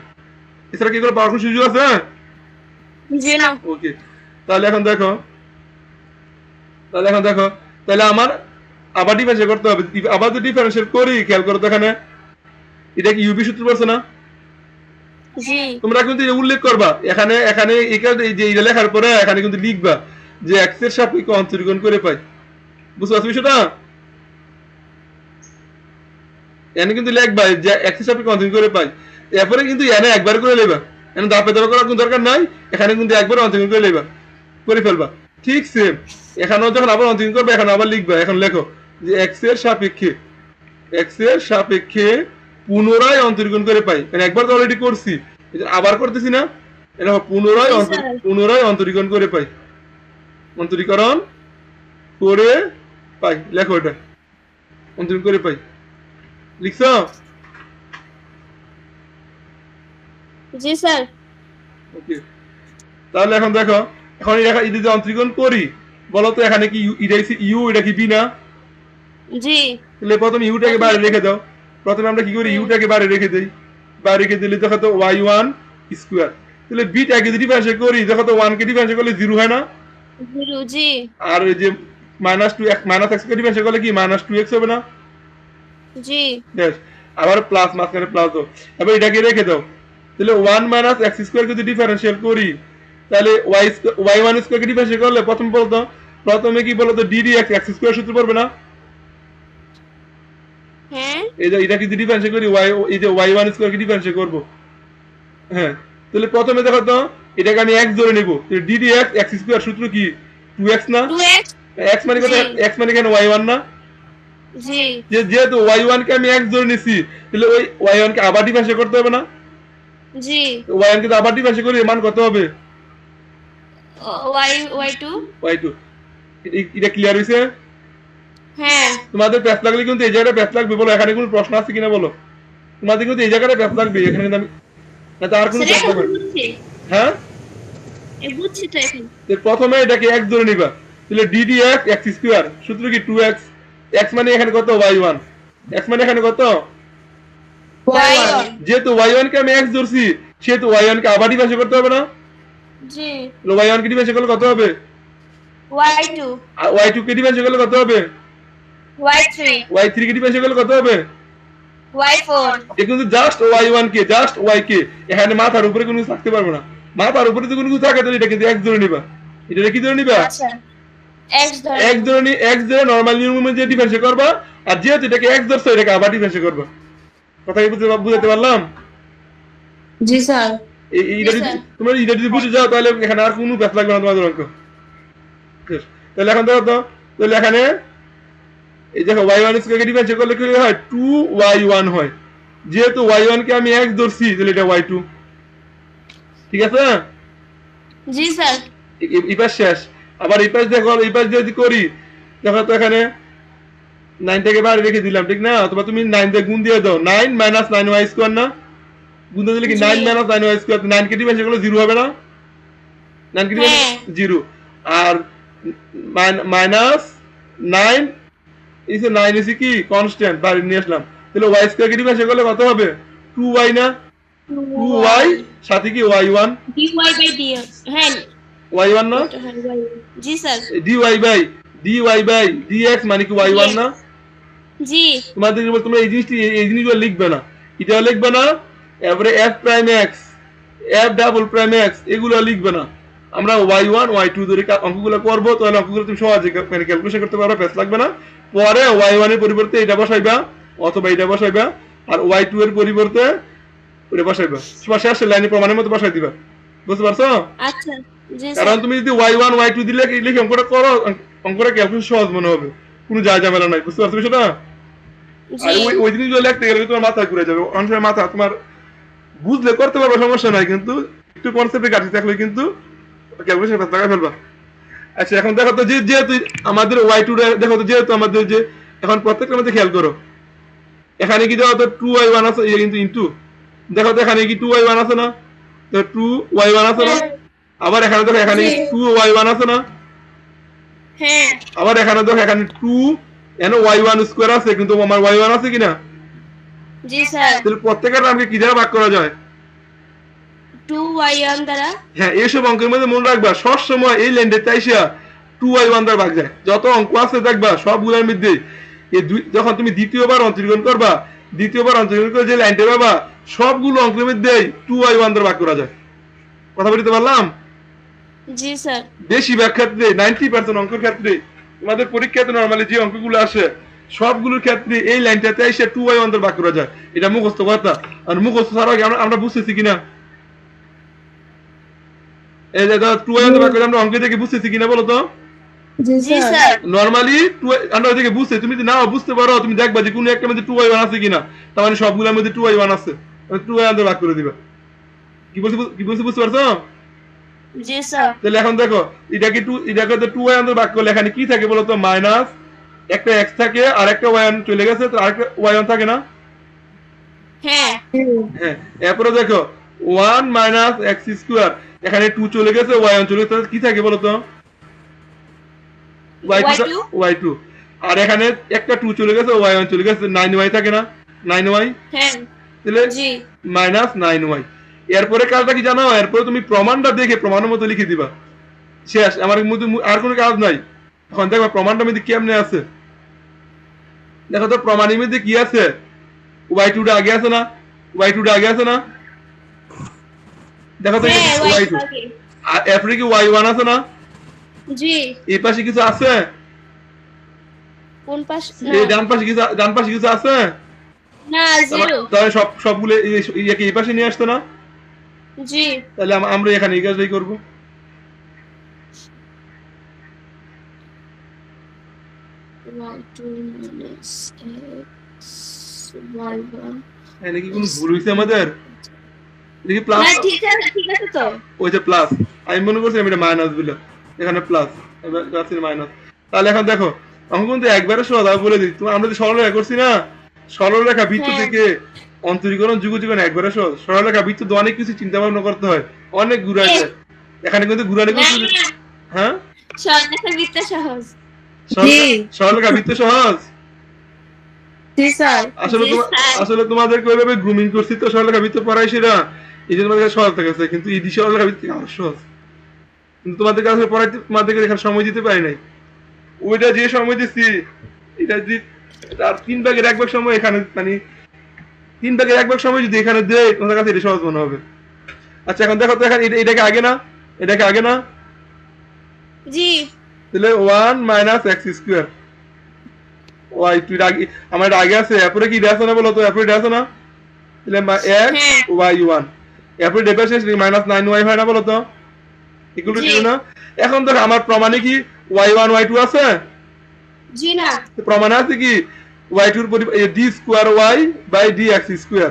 এছাড়া কি এগুলো পাওয়ার কোনো সুযোগ আছে? জি না। ওকে, তাহলে এখন দেখো, তাহলে আমার আবার ডিফারেন্সিয়েট করতে হবে। আবার যদি ডিফারেন্সিয়েট করি, খেয়াল করো তো এখানে এটা কি ইউবি সূত্র পড়ছে না? জি তোমরা কিন্তু এটা উল্লেখ করবা এখানে এখানে এখানে যে এটা লেখার পরে এখানে কিন্তু লিখবা যে x এর সাপেক্ষে অন্তরীকরণ করে পাই। বুঝতে পারছো বিষয়টা? এখানে কিন্তু লিখবা যে x এর সাপেক্ষে অন্তরীকরণ করে পাই। এরপরে কিন্তু এখানে একবার করে লেবা। এখানে ধাপে ধাপে করার কোনো দরকার নাই। এখানে কিন্তু একবার অন্তরীকরণ করে লেবা। করে ফেলবা। ঠিক সেম। এখানেও যখন আবার অন্তরীকরণ করবে এখন আবার লিখবা। এখন লেখো যে x এর সাপেক্ষে পুনরায় অন্তরীকরণ করে পাই। মানে একবার তো অলরেডি করছি। আবার করতেছি না? এটা পুনরায় অন্তরীকরণ করে পাই। অন্তরীকরণ করে পাই। লেখো এটা। অন্তরীকরণ করে পাই। লিখছো? জি স্যার ওকে। তাহলে এখন দেখো, এখন এটা যদি অন্তরীকরণ করি, বলো তো এখানে কি এটা ইউ এটা কি বি না? জি তাহলে প্রথমে ইউটাকে বাইরে রেখে দাও। প্রথমে আমরা কি করি ইউটাকে বাইরে রেখে দেই। বাইরে রেখে দিলে দেখো তো y1 স্কয়ার। তাহলে বিটাকে যদি ডিফারেন্সিয়েট করি দেখো তো 1 কে ডিফারেন্সিয়েট করলে 0 হয় না? 0 জি আর ওই যে -2 x কে ডিফারেন্সিয়েট করলে কি -2x হবে না? জি বেশ। আবার প্লাস মাঝখানে প্লাস দাও। এবার এটাকে রেখে দাও। তাহলে 1 - x স্কয়ার যদি ডিফারেন্সিয়েট করি তাহলে y1 স্কয়ার কে ডিফারেন্সিয়েট করলে প্রথমে কি বলতো ddx x স্কয়ার সূত্র পড়বে না? হ্যাঁ এই যে এটা কি যদি ডিফারেন্সিয়েট করি এই যে y1 স্কয়ার কে ডিফারেন্সিয়েট করব। হ্যাঁ। তাহলে প্রথমে দেখো তো এটাকে আমি x ধরে নেব। তাহলে ddx x স্কয়ার সূত্র কি 2x না? 2x x মানে কত? x মানে কেন y1 না? জি যেহেতু y1 কে আমি x ধরে নিছি তাহলে ওই y1 কে আবার ডিফারেন্সিয়েট করতে হবে না? জি y1 কে আবার ডিফারেন্সিয়েট করি মান কত হবে? y2 y2। এটা ক্লিয়ার হইছে? হ্যাঁ তোমাদের প্যাচ লাগলে কিন্তু এই জায়গাটা প্যাচ লাগবে। বলো এখানে কোনো প্রশ্ন আছে কিনা বলো? তোমাদের কিন্তু এই জায়গাটা প্যাচ লাগবে। এখানে কিন্তু আমি না তো আর কোনো প্যাচ লাগবে না। বুঝছি হ্যাঁ? বুঝছি তো এখন তো প্রথমে এটাকে x ধরে নিবা। তাহলে ddx x স্কয়ার সূত্র কি 2x। x মানে এখানে কত? y1। x মানে এখানে কত? y1 যেহেতু y1 কে আমি x ধরছি সেহেতু y1 কে আবার ডিফারেন্সিয়েট করতে হবে না? জি তাহলে y1 কে ডিফারেন্সিয়েট করলে কত হবে? y2 আর y2 কে ডিফারেন্সিয়েট করলে কত হবে? y3 y3 কে ডিফারেন্সিয়েট করলে কত হবে? y4 এ কিন্তু জাস্ট y1 কে জাস্ট y কে এখানে মাথার উপরে কোনো কিছু থাকতে পারবে না। মাথার উপরে যদি কোনো কিছু থাকে তাহলে এটা কিন্তু x ধরে নিবা। এটা কি ধরে নিবা? আচ্ছা x ধরে x ধরে নরমাল নিয়মে যে ডিফারেন্সিয়েট করবা। আর যেহেতু এটাকে x ধরছো এটাকে আবার ডিফারেন্সিয়েট করবা। কথা কি বুঝতে পারলাম? জি স্যার। এইটা যদি তোমরা এটা যদি বুঝে যাও তাহলে এখানে আর কোনো ব্যাস লাগবে না তোমাদের অঙ্ক। বেশ। তাহলে এখন দেখো তো তাহলে এখানে এই দেখো y1 স্কয়ার কে ডিফারেন্সিয়েট করলে কি হয় 2y1 হয়। যেহেতু y1 কে আমি x ধরছি তাহলে এটা y2। ঠিক আছে? জি স্যার এই পাশ শেষ। আবার এই পাশ দেখো এই পাশ যদি করি দেখো তো এখানে 9 টাকে বাইরে রেখে দিলাম ঠিক না? অথবা তুমি 9 দিয়ে গুণ দিয়ে দাও। 9 - 9y স্কয়ার না? গুণ দিলে কি 9 - 9y স্কয়ার 9 কে ডিফারেন্সিয়েট করলে 0 হবে না? 9 কে ডিফারেন্সিয়েট 0 আর -9 ইসে 9 ইসে কি কনস্ট্যান্ট বাইরে নিয়ে আসলাম। তাহলে y স্কয়ার কে ডিফারেন্সিয়েট করলে কত হবে? 2y না? 2y সাথে কি y1 dy by dx হ্যাঁ y1 না? জি স্যার dy by dx মানে কি y1 না? জি তোমাদের তোমরা এই জিনিসগুলো লিখবে না। এটা লিখবে না। এবারে f prime x f double prime x এগুলো লিখবে না। আমরা y1 y2 ধরে অঙ্কগুলো করব তাহলে অঙ্কগুলো তুমি সহজে মানে ক্যালকুলেশন করতে পারবে, প্যাচ লাগবে না। পরে y1 এর পরিবর্তে এটা বসাইবা অথবা এটা বসাইবা আর y2 এর পরিবর্তে এটা বসাইবা। শেষ লাইনে প্রমাণের মতো বসাই দিবা। বুঝতে পারছো? আচ্ছা জি কারণ স্যার তুমি যদি y1 y2 দিলে লিখে অঙ্কটা করো অঙ্কটা ক্যালকুলেশন সহজ মনে হবে। কোনো ঝামেলা নাই। বুঝতে পারছো সেটা? আর জি ওই জিনিসগুলো লিখতে গেলে তোমার মাথা ঘুরে যাবে। অনেক সময় মাথা তোমার বুঝলে করতে পারবে সমস্যা নাই, কিন্তু একটু কনসেপ্টে ঘাটতি থাকলে কিন্তু ক্যালকুলেশন টাকা ফেলবা। আচ্ছা এখন দেখো তো যেহেতু আমাদের y2 দেখো তো যেহেতু আমাদের যে এখন প্রত্যেকটা মধ্যে খেয়াল করো এখানে কি দেখো তো 2y1 আছে কিন্তু ইনটু দেখো তো এখানে কি 2y1 আছে না? তো 2y1 আছে না? আবার এখানে দেখো এখানে 2y1 আছে না? হ্যাঁ আবার এখানে দেখো এখানে 2 এখানে y1 স্কয়ার আছে কিন্তু আমার y1 আছে কিনা? জি স্যার তাহলে প্রত্যেকটা নামকে কি দ্বারা ভাগ করা যায়? 2y1 দ্বারা হ্যাঁ এইসব অঙ্কের মধ্যে মনে রাখবা সবসময় এই লেন্ডে চাইছিয়া 2y1 দ্বারা ভাগ যায়। যত অঙ্ক আছে দেখবা সবগুলোর মধ্যে এই যখন তুমি দ্বিতীয়বার অন্তরীকরণ করবা দ্বিতীয়বার অন্তরীকরণ করে যে লাইনটা পাবা সবগুলো অঙ্কের মধ্যে 2y1 দ্বারা ভাগ করা যায়। কথা বলতে পারলাম? জি স্যার। বেশিরভাগ ক্ষেত্রে 90% অঙ্কের ক্ষেত্রে তোমাদের পরীক্ষাতে নরমালি যে অঙ্কগুলো আসে সবগুলোর ক্ষেত্রে এই লাইনটাতে এসে 2y1 দ্বারা ভাগ করা যায়। এটা মুখস্থ কথা। আর মুখস্থ ছাড়া আমরা বুঝতেছি কিনা? এই যে 2y1 দ্বারা ভাগ করে আমরা অঙ্কে থেকে বুঝতেছি কিনা বলো তো? জি জি স্যার। স্যার। নরমালি আমরা থেকে বুঝতে তুমি যদি নাও বুঝতে পারো তুমি দেখবা যে কোনো একটা মধ্যে 2y1 আছে কিনা, তার মানে সবগুলোর মধ্যে 2y1 আছে, 2y1 দ্বারা ভাগ করে দিবা। কি বলছি বুঝতে পারছো? জি স্যার। তাহলে এখন দেখো এটাকে 2y1 দ্বারা ভাগ করলে এখানে কি থাকে বলো তো? মাইনাস একটা x থাকে আর একটা y1 চলে গেছে, তো আরেকটা y1 থাকে না? হ্যাঁ। হ্যাঁ, এরপরে দেখো 1 মাইনাস x স্কয়ার, এখানে 2 চলে গেছে y1 চলে গেছে, কি থাকে বলো তো? y2 y2, আর এখানে একটা 2 চলে গেছে y1 চলে গেছে, 9y থাকে না? 9y, হ্যাঁ। তাহলে জি। Minus 9y। এরপরে কাজটা কি জানো? এরপরে তুমি প্রমাণটা দেখে প্রমাণের মতো লিখে দিবা, শেষ। আমার মধ্যে আর কোনো কাজ নাই। এখন দেখো প্রমাণটা মধ্যে কেমনে আছে। দেখো তো প্রমাণের মধ্যে কি আছে? y2 টা আগে আছে না? y2 টা আগে আছে না? দেখো তো হ্যাঁ, y2, y2 আর এরপরে কি y1 আছে না? জি। এই পাশে কিছু আছে? কোন পাশ? এই ডান পাশে কিছু আছে? না, জিরো। তাহলে সবগুলো এই পাশে নিয়ে আসতো না? জি। তাহলে আমরা এখানে এই কাজটাই করবো। y2 minus x y1। এখানে কি কোনো ভুল হয়েছে আমাদের? দেখি প্লাস, না, ঠিক আছে তো। ওই যে প্লাস, আমি মনে করছি আমি এটা মাইনাস দিলাম, এখানে প্লাস, এবার মাইনাস। তাহলে এখন দেখো আমি কিন্তু একবারে সহজ, আমি বলে দিই আমরা যে সরলরেখা করছি না, সরলরেখা বৃত্ত হ্যাঁ। থেকে অন্তরীকরণ যুগজীবন একবারে সহজ। সরলরেখা বৃত্ত তো অনেক কিছু চিন্তা ভাবনা করতে হয়, অনেক ঘুরাই যায়। এখানে কিন্তু ঘুরানি করতে, না, হ্যাঁ সরলরেখা বৃত্ত সহজ। সরলরেখা বৃত্ত সহজ। জি স্যার। আসলে জি, স্যার। আসলে তোমাদেরকে ওইভাবে গ্রুমিং করছি তো সরলরেখা বৃত্ত পড়াই সেটা, এই জন্য তোমাদের কাছে সহজ থাকছে, কিন্তু এই সরলরেখা বৃত্ত আরো সহজ। কিন্তু তোমাদের কাছে পড়াইতে তোমাদেরকে এখানে সময় দিতে পারি নাই। ওইটা যে সময় দিচ্ছি এটা যদি তার 3/1 সময় এখানে, মানে 3/1 সময় যদি এখানে দেয় তোমাদের কাছে এটা সহজ মনে হবে। আচ্ছা এখন দেখো তো এখানে এটাকে আগে না, এটাকে আগে না, জি। তাহলে 1 মাইনাস x স্কয়ার y2 আগে, আমার এটা আগে আছে, এরপরে কি এটা আছে না বলো তো? এরপরে এটা আছে না? তাহলে x হ্যাঁ। y1, এরপরে ডেটা শেষ মাইনাস 9y হয় না বলো তো? ইকুয়াল টু জি। 0 না? এখন দেখো আমার প্রমাণে কি y1 y2 আছে? জি না। প্রমাণে আছে কি y2 এর d square y by dx square,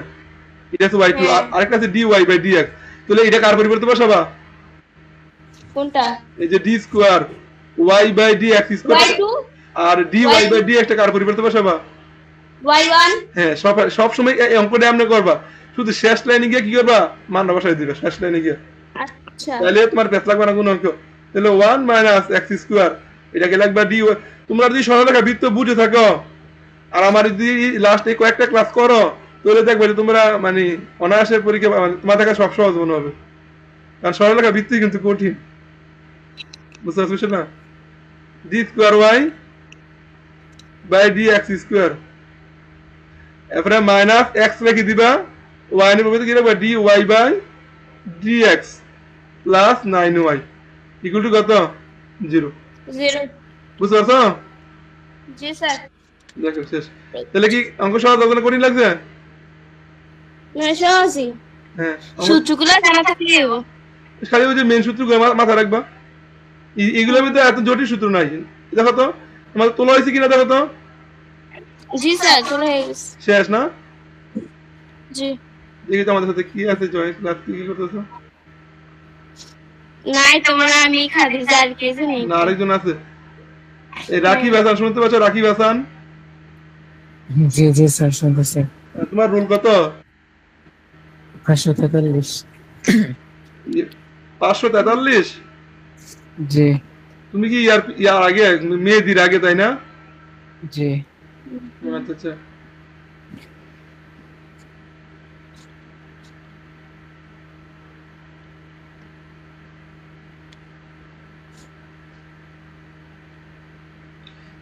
এটা আছে y2, হ্যাঁ। আরেকটা আছে dy বাই dx। তাহলে এটা কার পরিবর্তে বসাবা? কোনটা? এই যে d square y by dx square, y2 আর dy বাই dx টা কার পরিবর্তে বসাবা? y1। হ্যাঁ, সব সময় এই অঙ্কটা এমনি করবা, শুধু শেষ লাইনে গিয়ে কি করবা? মানটা বসাই দিবে শেষ লাইনে গিয়ে, আচ্ছা। তাহলে তোমার পেছ লাগবে না কোনো অঙ্ক। তাহলে 1 মাইনাস x স্কয়ার, এটাকে লাগবে dy। তোমরা যদি সরলরেখা বৃত্ত বুঝে থাকো আর আমার যদি লাস্ট এই কয়েকটা ক্লাস করো, তাহলে দেখবে যে তোমরা মানে অনায়াসে পরীক্ষা তোমাদের কাছে সব সহজ মনে হবে, কারণ সরলরেখা বৃত্তি কিন্তু কঠিন। বুঝতে পারছো না? d square y by dx square, এরপরে মাইনাস x লিখে দিবা, y এর পরিবর্তে কি লিখবা? dy by dx plus 9y equal to কত? 0। 0। বুঝতে পারছো? জি স্যার। দেখো শেষ। তাহলে কি অঙ্ক সহজ ওগুলো কঠিন লাগছে? না, সহজই। হ্যাঁ, সূত্রগুলো জানা থাকলেও। খালি ওই যে মেন সূত্রগুলো মাথায় রাখবা, এগুলোর মধ্যে এত জটিল সূত্র নাই। দেখো তো তোমাদের তোলা হয়েছে কিনা, দেখো তো। জি স্যার, চলে গেছে। শেষ না? জি। দেখি তো আমাদের সাথে কি আছে, জয়েন্ট ক্লাস কি করতেছো? নাই, তোমার আমি খাদিজা আর কে জানি। না, আরেকজন আছে, এই রাকিব হাসান, শুনতে পাচ্ছ? রাকিব হাসান, জি জি স্যার, শুনতেছি। তোমার রোল কত? 543। 543। জি তুমি কি ইয়ার আগে, মেহেদির আগে, তাই না? জি। আচ্ছা আচ্ছা।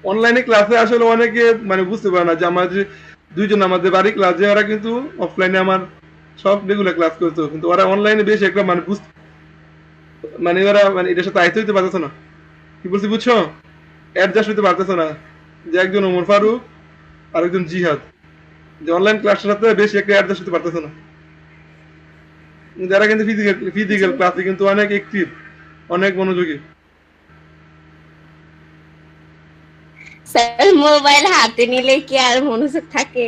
অনলাইনে ক্লাসে আসলে অনেকে মানে বুঝতে পারে না যে আমার যে দুইজন আমাদের বাড়ি ক্লাস যায়, ওরা কিন্তু অফলাইনে আমার সব রেগুলার ক্লাস করতো, কিন্তু ওরা অনলাইনে বেশ একটা মানে মানে ওরা মানে এটার সাথে আয়ত্ত হইতে পারতেছে না। কি বলছি বুঝছো? অ্যাডজাস্ট হইতে পারতেছে না, যে একজন ওমর ফারুক আর একজন জিহাদ, যে অনলাইন ক্লাসের সাথে বেশি একটা অ্যাডজাস্ট হতে পারতেছে না। যারা কিন্তু ফিজিক্যাল ক্লাসে কিন্তু অনেক অ্যাক্টিভ, অনেক মনোযোগী। স্যার মোবাইল হাতে নিলে কি আর মনোযোগ থাকে?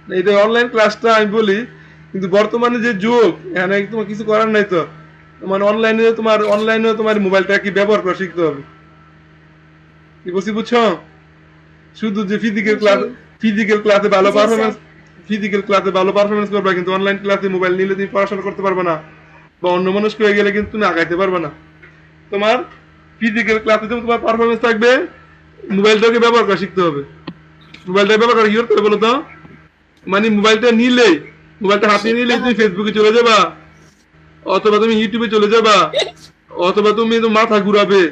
এটা অনলাইন ক্লাসটা আমি বলি, কিন্তু বর্তমানে যে যুগ, এখানে তোমার কিছু করার নাই তো, মানে অনলাইনে তোমার মোবাইলটা কি ব্যবহার করা শিখতে হবে। কি বলছি বুঝছো? শুধু যে ফিজিক্যাল ক্লাসে ভালো পারফরমেন্স করবে, কিন্তু অনলাইন ক্লাসে মোবাইল নিলে তুমি পড়াশোনা করতে পারবে না, বা অন্য মনস্ক হয়ে গেলে কিন্তু তুমি আগাইতে পারবে না। তোমার ফিজিক্যাল ক্লাসে যেমন তোমার পারফরমেন্স থাকবে, মোবাইলটাকে ব্যবহার করা শিখতে হবে। মোবাইলটা ব্যবহার করা কি করতে হবে বলো তো? মানে মোবাইলটা হাতে নিলেই তুমি ফেসবুকে চলে যাবা, অথবা তুমি ইউটিউবে চলে যাবা, অথবা তুমি মাথা ঘুরাবে,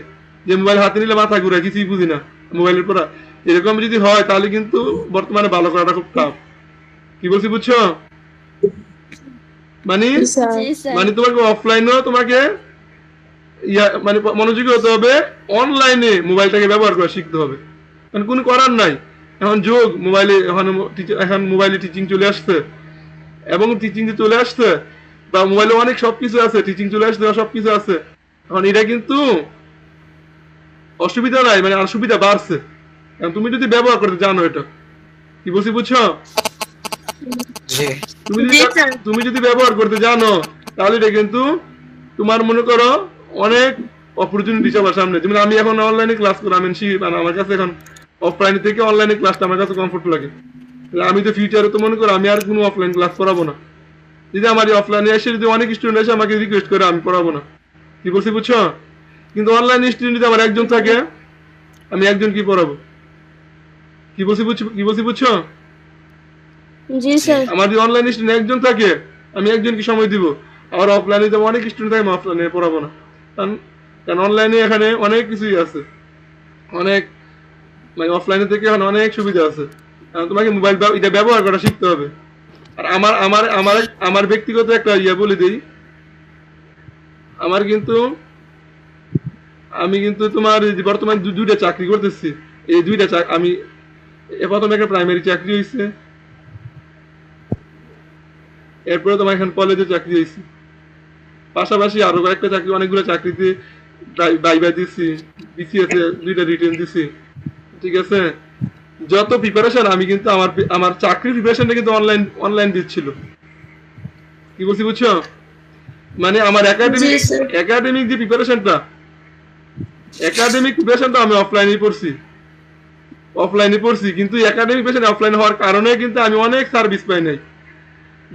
যে মোবাইল হাতে নিলে মাথা ঘুরায়, কিছুই বুঝি না মোবাইলের পড়া। এরকম যদি হয় তাহলে কিন্তু বর্তমানে ভালো করাটা খুব টাফ। কি বলছি বুঝছো? মানে জি স্যার। জি স্যার। মানে তোমাকে অফলাইনেও তোমাকে মানে মনোযোগী হতে হবে, অনলাইনে মোবাইলটাকে ব্যবহার করা শিখতে হবে। মানে কোনো করার নাই, এখন যুগ মোবাইলে, এখন মোবাইলে টিচিং চলে আসছে, এবং টিচিং যে চলে আসছে, বা মোবাইলে অনেক সবকিছু আছে, টিচিং চলে আসছে, সবকিছু আছে। এখন এটা কিন্তু অসুবিধা নাই, মানে আর সুবিধা বাড়ছে, এখন তুমি যদি ব্যবহার করতে জানো এটা। কি বলছি বুঝছো? জি তুমি যদি ব্যবহার করতে জানো, তাহলে এটা কিন্তু তোমার মনে করো অনেক অপরচুনিটি সবার সামনে। যেমন আমি এখন অনলাইনে ক্লাস করি, আমি মানে আমার কাছে এখন অফলাইন থেকে অনলাইনে ক্লাসটা আমার কাছে কমফোর্ট লাগে। আমি তো ফিউচারে তো মনে করো আমি আর কোনো অফলাইন ক্লাস করাবো না। যদি আমার অফলাইনে এসে যদি অনেক স্টুডেন্ট এসে আমাকে রিকোয়েস্ট করে, আমি পড়াবো না। কি বলছি বুঝছো? কিন্তু অনলাইন স্টুডেন্ট যদি আমার একজন থাকে, আমি একজন কি পড়াবো। কি বলছি বুঝছো? জি স্যার। আমার যদি অনলাইন স্টুডেন্ট একজন থাকে, আমি একজনকে সময় দিব। আর অফলাইনে যেমন অনেক স্টুডেন্ট থাকে, আমি অফলাইনে পড়াবো না। কারণ অনলাইনে এখানে অনেক কিছুই আছে, অনেক মানে অফলাইনে থেকে এখন অনেক সুবিধা আছে। তোমাকে মোবাইল এটা ব্যবহার করা শিখতে হবে। আর আমার আমার আমার আমার ব্যক্তিগত একটা বলে দিই, আমি কিন্তু তোমার বর্তমানে দুইটা চাকরি করতেছি। এই দুইটা আমি প্রথমে একটা প্রাইমারি চাকরি হয়েছে, এরপরে তোমার এখন কলেজে চাকরি হয়েছে, পাশাপাশি আরো কয়েকটা চাকরি, অনেকগুলো চাকরিতে বাইবা দিছি, বিসিএস এ দুইটা রিটেন দিছি। ঠিক আছে, যত প্রিপারেশন আমি কিন্তু আমার চাকরির প্রিপারেশনটা কিন্তু অনলাইন দিচ্ছিল। কি বলছি বুঝছো? মানে আমার একাডেমিক যে প্রিপারেশনটা আমি অফলাইনে পড়ছি, কিন্তু একাডেমিক প্রিপারেশন অফলাইন হওয়ার কারণে কিন্তু আমি অনেক সার্ভিস পাই নাই।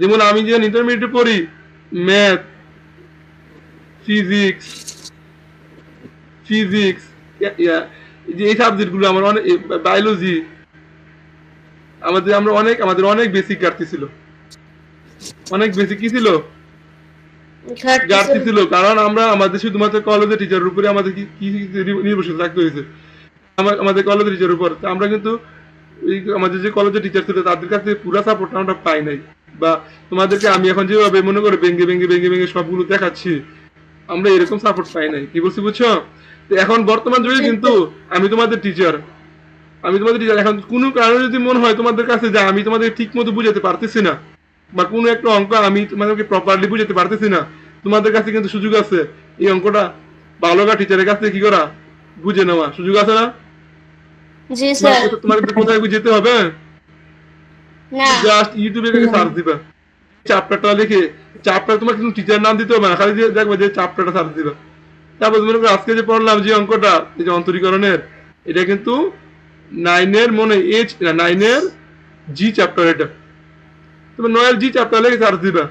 যেমন আমি যখন ইন্টারমিডিয়েটে পড়ি, ম্যাথ, ফিজিক্স যে এই সাবজেক্টগুলো আমার অনেক, বায়োলজি, আমাদের অনেক বেসিক ঘাটতি ছিল, অনেক বেসিক কি ছিল, ঘাটতি ছিল। কারণ আমরা আমাদের শুধুমাত্র কলেজের টিচারের উপরে আমাদের কি নির্ভরশীল থাকতে হয়েছে, আমাদের কলেজের টিচারের উপর। আমরা কিন্তু আমাদের যে কলেজের টিচার ছিল তাদের কাছে পুরো সাপোর্ট আমরা পাই নাই। বা তোমাদেরকে আমি এখন যেভাবে মনে করে ভেঙে সবগুলো দেখাচ্ছি, আমরা এরকম সাপোর্ট পাই নাই। কি বলছি বুঝছো? তো এখন বর্তমান যুগে কিন্তু আমি তোমাদের টিচার, এখন কোনো কারণে যদি মনে হয় তোমাদের কাছে যে আমি তোমাদের ঠিক মতো বুঝাতে পারতেছি না, বা কোনো একটা অঙ্ক আমি তোমাদেরকে প্রপারলি বুঝাতে পারতেছি না, তোমাদের কাছে কিন্তু সুযোগ আছে এই অঙ্কটা ভালো টিচারের কাছে কি করা, বুঝে নেওয়া সুযোগ আছে না? জি স্যার। তোমাকে কোথায় যেতে হবে? না। জাস্ট ইউটিউবে সার্চ দিবা, চ্যাপ্টারটা লিখে, চ্যাপ্টার তোমার কিন্তু টিচার নাম দিতে হবে না, খালি দেখবে যে চ্যাপ্টারটা সার্চ দিবা। তারপর মনে করো আজকে যে পড়লাম যে অঙ্কটা, এই যে অন্তরীকরণের, এটা কিন্তু 9 এর জি চ্যাপ্টার। এটা তুমি 9 এর জি চ্যাপ্টার লিখে সার্চ দিবা,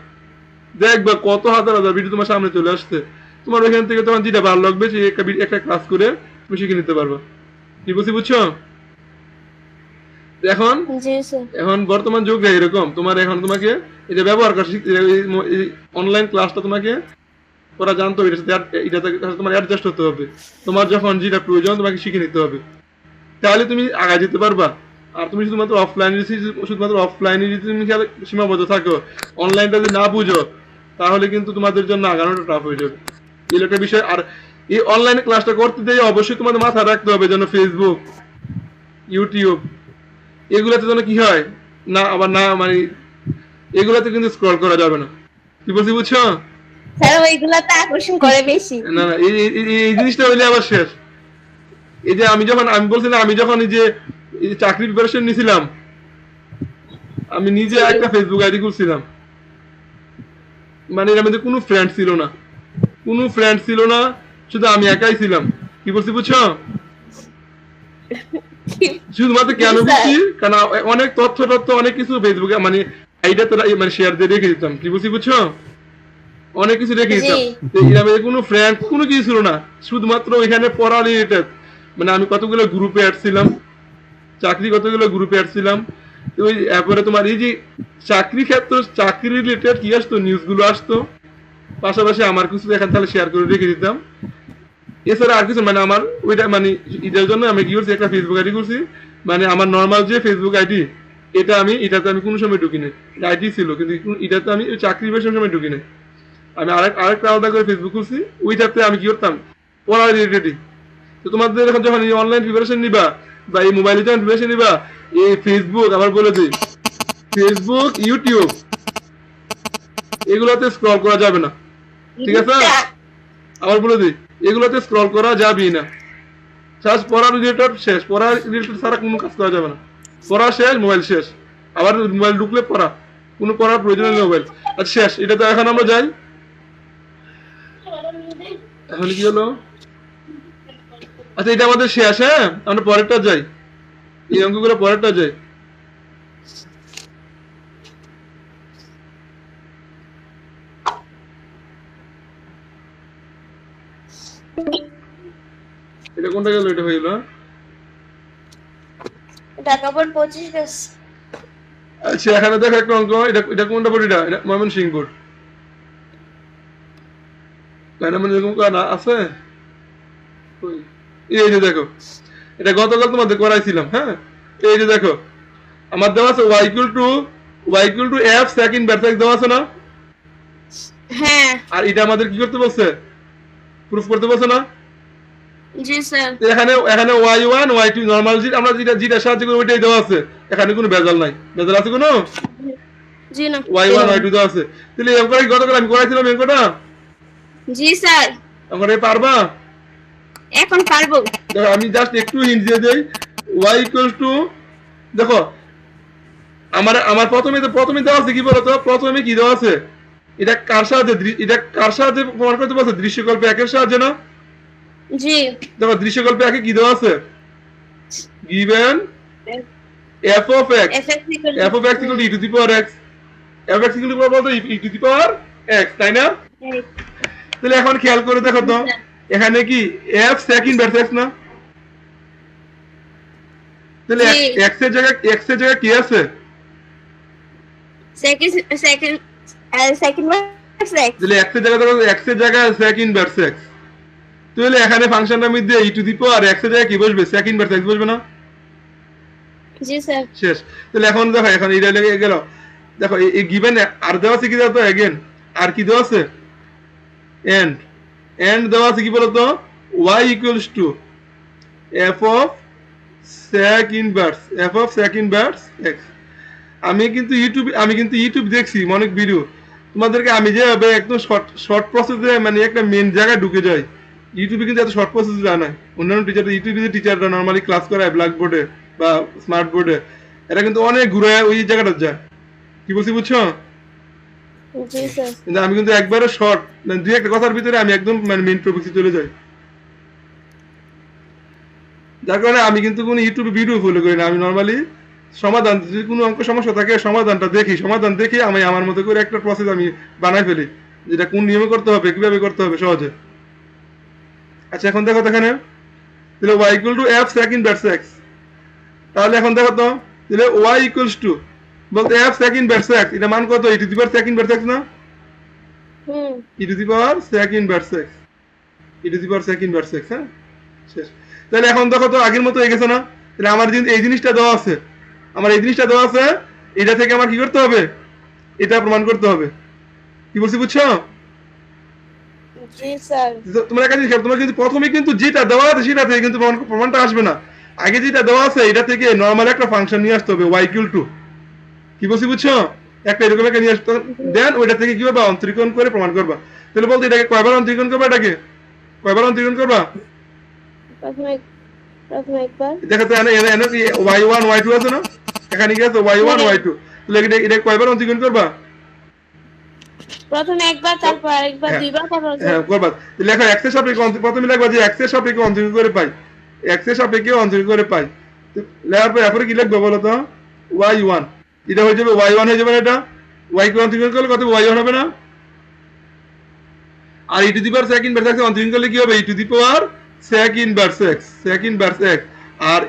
দেখবা কত হাজার ভিডিও তোমার সামনে চলে আসছে। তোমার ওইখান থেকে তোমার যেটা ভালো লাগবে সেই একটা ক্লাস করে তুমি শিখে নিতে পারবা। কি বলছি বুঝছো? এখন বর্তমান যুগে এরকম তোমাকে এটা ব্যবহার করা অনলাইন ক্লাসটা তোমাকে করা জানতে হবে, এটাতে তোমার অ্যাডজাস্ট হতে হবে। তোমার যখন যেটা প্রয়োজন তোমাকে শিখে নিতে হবে, তাহলে তুমি আগায় যেতে পারবা। আর তুমি শুধুমাত্র অফলাইনে যদি তুমি সীমাবদ্ধ থাকো, অনলাইনটা যদি না বুঝো, তাহলে কিন্তু তোমাদের জন্য আগানোটা টাফ হয়ে যাবে। এই একটা বিষয়। আর এই অনলাইনে ক্লাসটা করতে গিয়ে অবশ্যই তোমাদের মাথায় রাখতে হবে যেন ফেসবুক, ইউটিউব এগুলাতে যেন কি হয় না, আবার না মানে এগুলাতে কিন্তু স্ক্রল করা যাবে না। কি বলছি বুঝছো? স্যার ওইগুলাতে আকর্ষণ করে বেশি। না না, এই জিনিসটা হইলে আবার শেষ। এই যে আমি বলছিলাম, আমি যখন এই যে চাকরি প্রিপারেশন নিছিলাম, আমি নিজে একটা ফেসবুক আইডি খুলছিলাম, মানে এর মধ্যে কোনো ফ্রেন্ড ছিল না, শুধু আমি একাই ছিলাম। কি বলছি বুঝছো? শুধুমাত্র কেন বুঝছি, কারণ অনেক তথ্য অনেক কিছু ফেসবুকে মানে আইডিয়াতে মানে শেয়ার দিয়ে রেখে দিতাম। কি বলছি বুঝছো? অনেক কিছু রেখে দিতাম। এর মধ্যে কোনো ফ্রেন্ড কোনো কিছু ছিল না, শুধুমাত্র ওইখানে পড়া রিলেটেড। মানে আমি কতগুলো গ্রুপে অ্যাড ছিলাম, কতগুলো গ্রুপে অ্যাড ছিলাম। ওই এরপরে তোমার এই যে চাকরি ক্ষেত্র, চাকরি রিলেটেড কি আসতো, নিউজগুলো আসতো, পাশাপাশি আমার কিছু এখান থেকে শেয়ার করে রেখে দিতাম। এছাড়া আর কিছু মানে আমার ওইটা মানে এটার জন্য আমি কি করছি, একটা ফেসবুক আইডি করছি। মানে আমার নর্মাল যে ফেসবুক আইডি, এটাতে আমি কোনো সময় ঢুকিনি। আইডি ছিল কিন্তু এটাতে আমি চাকরি বেশি সময় ঢুকিনি। আমি আরেকটা আলাদা করে ফেসবুক খুলছি, ওইটাতে আমি কি করতাম, পড়া রিলেটেড। তো তোমাদের এখন যখন অনলাইন প্রিপারেশন নিবা বা এই মোবাইলে যখন প্রিপারেশন নিবা, এই ফেসবুক আবার বলে দিই, ফেসবুক, ইউটিউব এগুলোতে স্ক্রল করা যাবে না। ঠিক আছে? আবার বলে দিই, এগুলোতে স্ক্রল করা যাবে না। জাস্ট পড়ার রিলেটেড শেষ, পড়ার রিলেটেড ছাড়া কোনো কাজ করা যাবে না। পড়া শেষ, মোবাইল শেষ। আবার মোবাইল ঢুকলে পড়া, কোনো পড়ার প্রয়োজন নেই মোবাইল। আচ্ছা শেষ, এটা তো এখন আমরা যাই। এখন কি হলো? আচ্ছা এটা আমাদের শেষ, হ্যাঁ আমরা পরেরটা যাই, এই অঙ্কগুলো পরেরটা যাই। এটা কোনটা গেল? এটা হয়ে গেল। Dhaka board 25 page. আচ্ছা এখানে দেখো একটা অঙ্ক, এটা কোনটা বোর্ড? এটা ময়মনসিংহ বোর্ড। মানে এরকম না আছে? এই যে দেখো, এটা গতকাল তোমাদের করাইছিলাম। হ্যাঁ, এই যে দেখো আমার দেওয়া আছে y টু f সেকেন্ড ব্যাটস দেওয়া আছে না? হ্যাঁ। আর এটা আমাদের কি করতে বলছে? প্রুফ করতে বলছে না? জি স্যার। এখানে y1 y2 নরমাল আমরা যেটা সাহায্য করি ওইটাই দেওয়া আছে। এখানে কোনো ভেজাল নাই। ভেজাল আছে কোনো? জি না। y1 y2 দেওয়া আছে। তাহলে এই অঙ্কটা গতকাল আমি করাইছিলাম, এই অঙ্কটা জি স্যার। অঙ্কটা পারবা? এখন পারবো। দেখো আমি জাস্ট একটু হিন্ট দিয়ে দেই। y টু, দেখো আমার প্রথমে দেওয়া আছে কি বলতো? প্রথমে কি দেওয়া আছে? এটা কার সাহায্যে প্রমাণ করতে বলছে? দৃশ্যকল্প একের সাহায্যে না? জি। দেখো দৃশ্যকল্প একে কি দেওয়া আছে? given f of x equal to e to the power x, f x equal to বলতো e to the power x, তাই না? তাহলে এখন খেয়াল করে দেখো তো, এখানে কি f সেকেন্ড ব্যাটস x না? তাহলে x এর জায়গায় কি আছে? সেকেন্ড তাহলে x এর জায়গায় দেখো, x এর জায়গায় সেকেন্ড ব্যাটস x। তাহলে এখানে ফাংশনটার মধ্যে e to the power x এর জায়গায় কি বসবে? সেকেন্ড ব্যাটস x বসবে না? জি স্যার। শেষ। তাহলে এখন দেখো, এখন এটা লেগে গেল। দেখো এই গিভেন আর দেওয়া আছে কি দাও अगेन, আর কি দেওয়া আছে? এন্ড দেওয়া আছে কি বলতো? y equals to f of sec inverse x। আমি কিন্তু ইউটিউব দেখছি অনেক ভিডিও। তোমাদেরকে আমি যে একদম শর্ট প্রসেসে মানে একটা মেন জায়গায় ঢুকে যাই। ইউটিউবে কিন্তু এত শর্ট প্রসেস জানা নাই। অন্যান্য ইউটিউবে যে টিচাররা নরমালি ক্লাস করায় ব্ল্যাক বোর্ডে বা স্মার্ট বোর্ডে, এরা কিন্তু অনেক ঘুরে ওই জায়গাটা যায়। কি বলছি বুঝছো? জি স্যার। কিন্তু আমি কিন্তু একবারে শর্ট মানে দুই একটা কথার ভিতরে আমি একদম মানে মেন টপিকে চলে যাই। যার কারণে আমি কিন্তু কোনো ইউটিউবে ভিডিও ফলো করি না। আমি নরমালি সমাধান, যদি কোনো অঙ্ক সমস্যা থাকে সমাধান দেখে আমি আমার মতো করে একটা প্রসেস আমি বানাই ফেলি, যেটা কোন নিয়মে করতে হবে, কিভাবে করতে হবে সহজে। আচ্ছা এখন দেখো তো এখানে, তাহলে y equal to f second bats x। তাহলে এখন দেখো তো, তাহলে y equals to বলতে f সেকেন্ড ব্যাটস x, এটা মান কত? e to the power second bats x না? e to the power second bats x, হ্যাঁ শেষ। তাহলে এখন দেখো তো আগের মতো হয়ে গেছে না? তাহলে আমার এই জিনিসটা দেওয়া আছে, আমার এই জিনিসটা দেওয়া আছে, এটা থেকে আমার কি করতে হবে, এটা প্রমাণ করতে হবে। কি বলছি বুঝছো? জি স্যার। তোমার একটা জিনিস, তোমার কিন্তু প্রথমে কিন্তু যেটা দেওয়া আছে সেটা থেকে কিন্তু প্রমাণটা আসবে না। আগে যেটা দেওয়া আছে এটা থেকে নরমাল একটা ফাংশন নিয়ে আসতে হবে y = 2। কি বলছি বুঝছো? একটা এরকম একটা নিয়ে আসতে, দেন ওইটা থেকে কি হবে, অন্তরীকরণ করে প্রমাণ করবা। তাহলে বলতে এটাকে কয়বার অন্তরীকরণ করবা, এটাকে কয়বার অন্তরীকরণ করবা? প্রথমে একবার। দেখো তো এনে এনে এনে কি y1 y2 আছে না, এখানে কি আছে y1 y2, তাহলে এটা কয়বার অন্তরীকরণ করবা? প্রথমে একবার, তারপর আরেকবার, হ্যাঁ। দুইবার, তারপর হ্যাঁ করবা। লেখো x এর সাপেক্ষে প্রথমে লিখবা যে x এর সাপেক্ষে অন্তরীকরণ করে পাই, x এর সাপেক্ষে অন্তরীকরণ করে পাই। তো লেখার পর এরপরে কি লিখবে বলো তো, y1, এটা হয়ে যাবে y1 হয়ে যাবে না, এটা y কে অন্তরীকরণ করলে কত y1 হবে না? আর e to the power sec inverse x অন্তরীকরণ করলে কি হবে, e to the power sec inverse x, sec inverse x। আর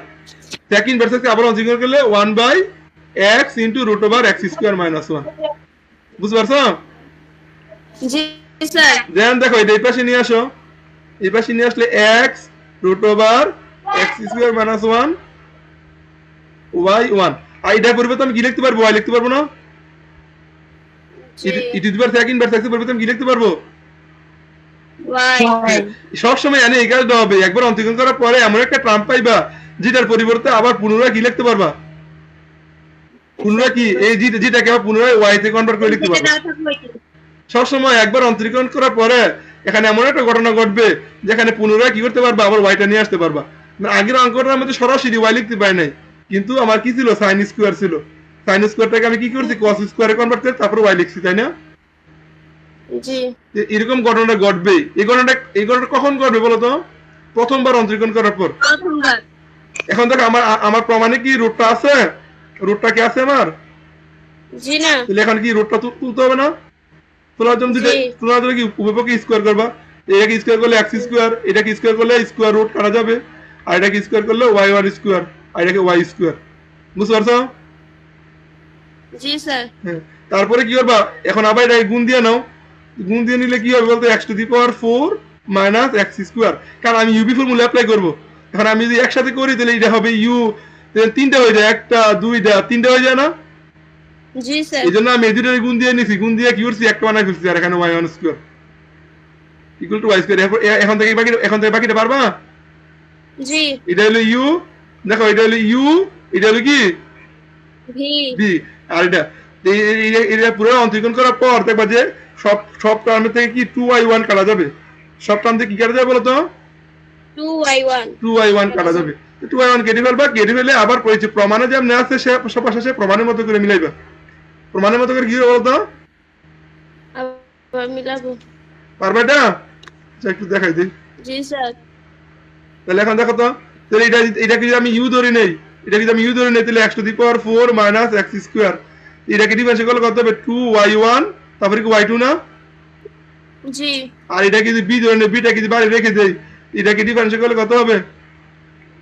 sec ইনভার্স x আবার অন্তরীকরণ করলে 1/x √x² - 1। বুঝতে পারছো? জি স্যার। দেন দেখো এটা এই পাশে নিয়ে আসো, এই পাশে নিয়ে আসলে x √x² - 1 y1। আর এটা পরিবর্তে আমি কি লিখতে পারবো, y লিখতে পারবো না? e to the power sec inverse x এর পরিবর্তে আমি কি লিখতে পারবো, ওয়াই। সবসময় এনে এই কাজটা হবে। একবার অন্তরীকরণ করার পরে এমন একটা টার্ম পাইবা যেটার পরিবর্তে আবার পুনরায় কি লিখতে পারবা, পুনরায় কি এই যেটাকে আবার পুনরায় y তে কনভার্ট করে লিখতে পারবা। সবসময় একবার অন্তরীকরণ করার পরে এখানে এমন একটা ঘটনা ঘটবে যেখানে পুনরায় কি করতে পারবা, আবার ওয়াইটা নিয়ে আসতে পারবা। আগের অঙ্কটার মধ্যে সরাসরি ওয়াই লিখতে পাই নাই, কিন্তু আমার কি ছিল, সাইন স্কোয়ার ছিল। সাইন স্কোয়ারটাকে আমি কি করছি, কস স্কোয়ারে কনভার্ট করে তারপর ওয়াই লিখছি, তাই না? জি। এরকম ঘটনা ঘটবে। এই ঘটনাটা কখন ঘটবে বলো তো, প্রথমবার অন্তরীকরণ করার পর। প্রথমবার। এখন দেখো আমার প্রমাণে কি রুটটা আছে, রুটটা কি আছে আমার? জি না। তাহলে এখন কি রুটটা তুলতে হবে না? তোলার জন্য কি উভয়পক্ষে স্কোয়ার করবা, এটাকে স্কোয়ার করলে x স্কোয়ার, এটাকে স্কোয়ার করলে স্কোয়ার রুট কাটা যাবে, আর এটাকে স্কোয়ার করলে y1 স্কোয়ার, আর এটাকে y স্কোয়ার। বুঝতে পারছো? জি স্যার। হ্যাঁ। তারপরে কি করবা, এখন আবার এটাকে গুণ দিয়ে নাও, গুণ দিয়ে নিলে কি হবে বলতো, x⁴ - x স্কোয়ার। কারণ আমি ইউবি ফর্মুলা অ্যাপ্লাই করবো। এখন আমি যদি একসাথে করি তাহলে এটা হবে ইউ, তিনটা হয়ে যায়, একটা দুইটা তিনটা হয়ে যায় না? জি স্যার। এই জন্য আমি এই দুটোর গুণ দিয়ে নিছি, গুণ দিয়ে কি করছি, একটা বানাই ফেলছি, আর এখানে y1 square equal to y square. এখন থেকে বাকিটা পারবা? জি। এটা হলো ইউ, দেখো এটা হলো ইউ, এটা হলো কি ভি। বি, আর এটা পুরো অন্তরীকরণ করার পর দেখবা যে সব টার্মের থেকে কি 2y1 কাটা যাবে, সব টার্ম থেকে কি কাটা যাবে বলো তো, 2y1। 2y1 কাটা যাবে। 2y1 কেটে ফেলবা, কেটে ফেলে আবার পড়েছে প্রমাণে যেমন আছে সে পাশে প্রমাণের মতো করে মিলাইবা। প্রমাণের মতো করে কি বলো তো, আবার মিলাবো। পারবে এটা? একটু দেখাই দিই। জি স্যার। তাহলে এখন দেখো তো, তাহলে এটাকে যদি আমি ইউ ধরে নেই, এটাকে যদি আমি ইউ ধরে নেই তাহলে x⁴ - x স্কোয়ার, এটাকে ডিফারেন্স করলে কত হবে, 2y1, তারপরে কি y2 না? জি। আর এটাকে যদি বি ধরে নেই, বিটাকে যদি বাইরে রেখে দেই, এটাকে ডিফারেন্স করলে কত হবে,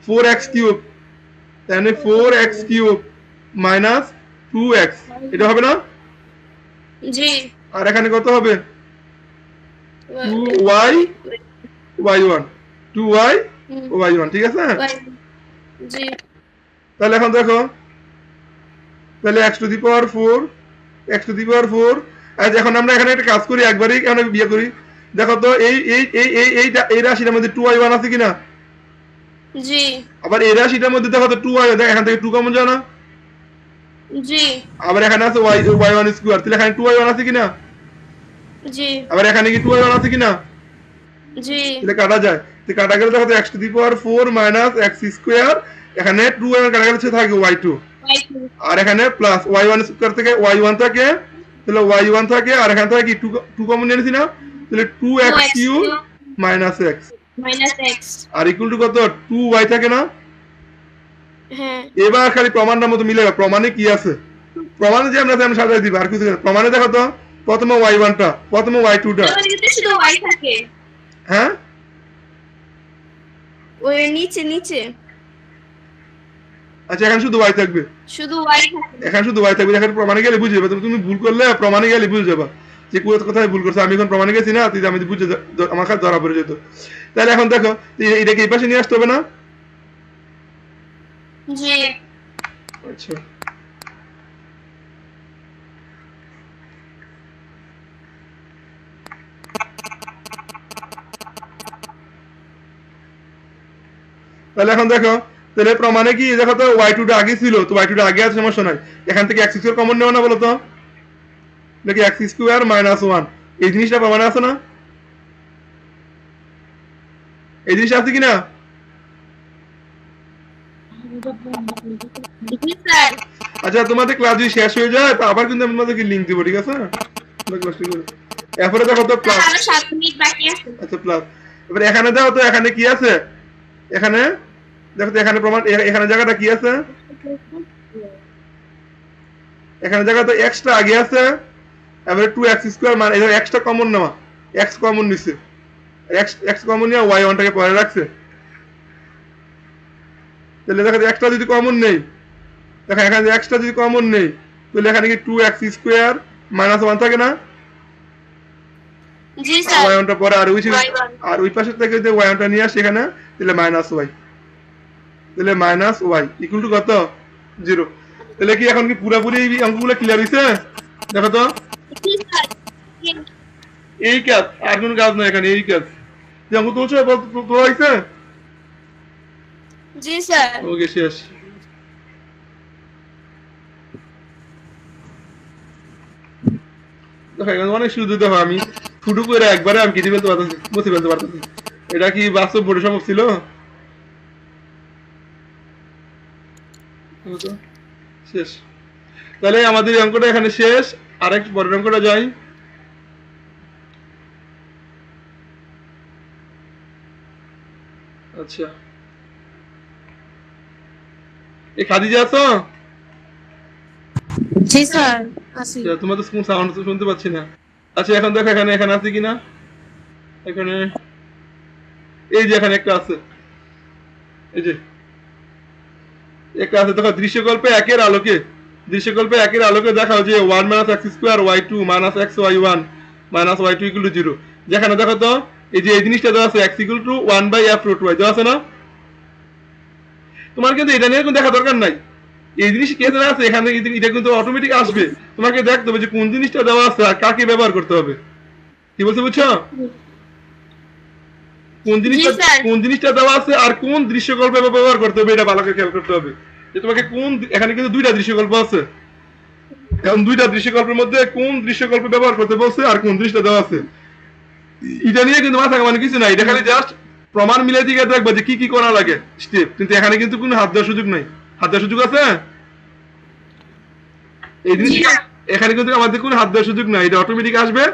4x³ তাহলে 4x³ - 2x, এটা হবে না? জি। আর এখানে কত হবে, 2y 1, ঠিক আছে? জি। তাহলে এখন দেখো, তাহলে x⁴ আজ এখন আমরা এখানে একটা কাজ করি, একবারই এখানে বিয়ে করি। দেখো তো এই রাশিটার মধ্যে 2y1 আছে কিনা? জি। আবার এই রাশিটার মধ্যে দেখো তো 2y, দেখ এখান থেকে 2 কমন যায় না? জি। আবার এখানে আছে y1 স্কোয়ার, তাহলে এখানে 2y1 আছে কিনা? জি। আবার এখানে কি 2y1 আছে কিনা? জি। তাহলে কাটা যায়, তো কাটা গেলে দেখো তো x⁴ - x স্কোয়ার, এখানে 2y1 কাটা গেলে থাকে y2, আর এখানে প্লাস y1 স্কোয়ার থেকে y1 থাকে, তাহলে y1 থাকে, আর এখানে থাকে কি 2 কমন নিয়েছি না, তাহলে 2x³ - x x। আর ইকুয়াল টু কত, 2y থাকে না? হ্যাঁ। এবার খালি প্রমাণটার মতো মিলে, প্রমাণে কি আছে, প্রমাণে যে আমরা সাজাই দিব, আর কিছু না। প্রমাণে দেখো তো, প্রথমে y1টা, প্রথমে y2টা, শুধু y থাকে। হ্যাঁ ওই নিচে। আচ্ছা এখানে শুধু y থাকবে, শুধু y থাকে। এখানে শুধু y থাকবে। এখানে প্রমাণে গেলে বুঝে যাবে, তুমি ভুল করলে প্রমাণে গেলে বুঝে যাবা যে কোথায় ভুল করছো। আমি এখন প্রমাণে গেছি না, তুই আমি বুঝে আমার কাছে ধরা পড়ে যেত। তাহলে এখন দেখো এটাকে এই পাশে নিয়ে আসতে হবে না? জি। আচ্ছা তাহলে এখন দেখো, তাহলে প্রমাণে কি দেখো তো y2 টা আগে ছিল, তো y2 টা আগে আছে সমস্যা নাই, এখান থেকে x স্কয়ার কমন নেও না বলো তো, নাকি x স্কয়ার মাইনাস 1 এই জিনিসটা প্রমাণে আছে না, এই জিনিসটা আছে কিনা? জি স্যার। আচ্ছা তোমাদের ক্লাস যদি শেষ হয়ে যায় তো আবার কিন্তু আমি তোমাদেরকে লিংক দিব, ঠিক আছে? তোমরা ক্লাসটা করো। এরপরে দেখো তো প্লাস, আরো 7 মিনিট বাকি আছে। আচ্ছা প্লাস, এবারে এখানে দাও তো, এখানে কি আছে, এখানে দেখো তো এখানে প্রমাণ, এখানে জায়গাটা কি আছে, এখানে জায়গাটা এক্সট্রা আগে আছে, এবারে 2x স্কয়ার মানে এটা এক্সট্রা কমন নেওয়া, x কমন নিছে, x কমন নিয়ে y1 টাকে পরে রাখছে, তাহলে দেখো এক্সট্রা যদি কমন নেই, দেখো এখানে এক্সট্রা যদি কমন নেই তাহলে এখানে কি 2x স্কয়ার মাইনাস 1 থাকে না, জি স্যার। y1 টা পরে আর Y1 আর ওই পাশে থেকে যদি y1 টা নিয়ে আসি এখানে, তাহলে মাইনাস y, তাহলে মাইনাস y ইকুয়াল টু কত 0। তাহলে কি এখন কি পুরোপুরি এই অঙ্কগুলো ক্লিয়ার হইছে? দেখো তো জি স্যার। এই কাজ, আর কোনো কাজ না, এখানে এই কাজ যে অঙ্ক তুলছো তো হইছে, জি স্যার। ওকে শেষ। দেখো এখানে অনেক সুযোগ দেখো, আমি শুরু করে একবারে আমি কেটে ফেলতে পারতেছি, মুছে ফেলতে পারতেছি, এটা কি বাস্তব বোর্ডে সম্ভব ছিল? শেষ। তাহলে আমাদের এই অঙ্কটা এখানে শেষ, আরেক পরের অঙ্কটা যাই। আচ্ছা এই খাদিজা আছো? জি স্যার আসি। আচ্ছা, তোমার তো সাউন্ড শুনতে পাচ্ছি না। আচ্ছা এখন দেখো এখানে এখানে আছে কিনা, এখানে এই যে এখানে একটা আছে, এই যে একটা আছে, দেখো দৃশ্যকল্পে একের আলোকে, দৃশ্যকল্পে একের আলোকে দেখাও যে 1 minus x square y2 minus x y1 minus y2 equal to 0, যেখানে দেখো তো এই যে এই জিনিসটা দেওয়া আছে x equal to 1 by f root y দেওয়া আছে না, তোমার কিন্তু এটা নিয়ে কোনো দেখা দরকার নাই, এই জিনিস কে দেওয়া আছে এখানে, এটা কিন্তু অটোমেটিক আসবে, তোমাকে দেখতে হবে যে কোন জিনিসটা দেওয়া আছে আর কাকে ব্যবহার করতে হবে, কি বলছে বুঝছো? কোন জিনিসটা দেওয়া আছে আর কোন দৃশ্যকল্পে ব্যবহার করতে হবে এটা ভালো করে খেয়াল করতে হবে, যে তোমাকে কোন, এখানে কিন্তু দুইটা দৃশ্যকল্প আছে, এখন দুইটা দৃশ্যকল্পের মধ্যে কোন দৃশ্যকল্পে ব্যবহার করতে বলছে আর কোন দৃশ্যটা দেওয়া আছে, এটা নিয়ে কিন্তু মাথা মানে কিছু নাই, এটা খালি জাস্ট প্রমাণ মিলাই দিকে দেখবে যে কি কি করা লাগে স্টেপ, কিন্তু এখানে কিন্তু কোনো হাত দেওয়ার সুযোগ নাই, হাত দেওয়ার সুযোগ আছে এই জিনিস, এখানে কিন্তু আমাদের কোনো হাত দেওয়ার সুযোগ নাই, এটা অটোমেটিক আসবে,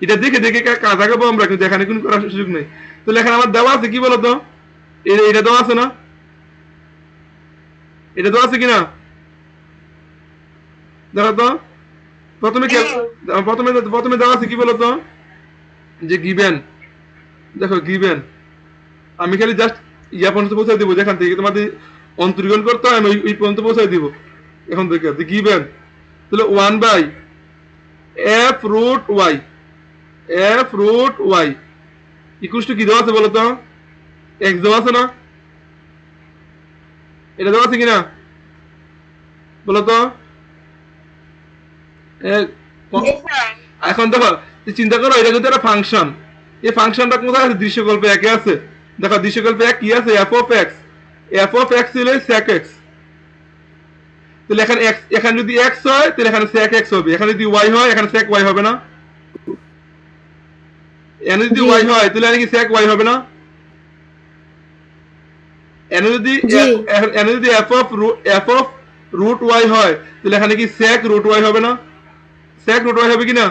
এটা দেখে দেখে কাজ আগাবো আমরা, কিন্তু এখানে কোনো করার সুযোগ নেই। তাহলে এখানে আমার দেওয়া আছে কি বলতো, এটা দেওয়া আছে না, এটা দেওয়া আছে কিনা দেখো তো, প্রথমে প্রথমে দেওয়া আছে কি বলতো, যে গিভেন, দেখো গিভেন, আমি খালি জাস্ট ইয়া পর্যন্ত পৌঁছাই দিব, যেখান থেকে তোমাদের অন্তরীকরণ করতে হয় আমি ওই পর্যন্ত পৌঁছাই দিব, এখন থেকে গিভেন, তাহলে 1 by f root y equals to কি দেওয়া আছে বলো তো, x দেওয়া আছে না, এটা দেওয়া আছে কিনা বলো তো, এখন দেখো চিন্তা করো, এটা কিন্তু একটা ফাংশন, এই ফাংশনটা কোথায় আছে, দৃশ্যকল্পে একে আছে, দেখো দৃশ্যকল্পে এক কি আছে, f অফ x হলো sec x, তাহলে এখানে x, এখানে যদি x হয় তাহলে এখানে sec x হবে, এখানে যদি y হয় এখানে sec y হবে না, এখানে যদি y হয় তাহলে এখানে কি sec y হবে না, এখানে যদি f অফ রুট y হয় তাহলে এখানে কি sec রুট y হবে না, sec রুট y হবে কিনা,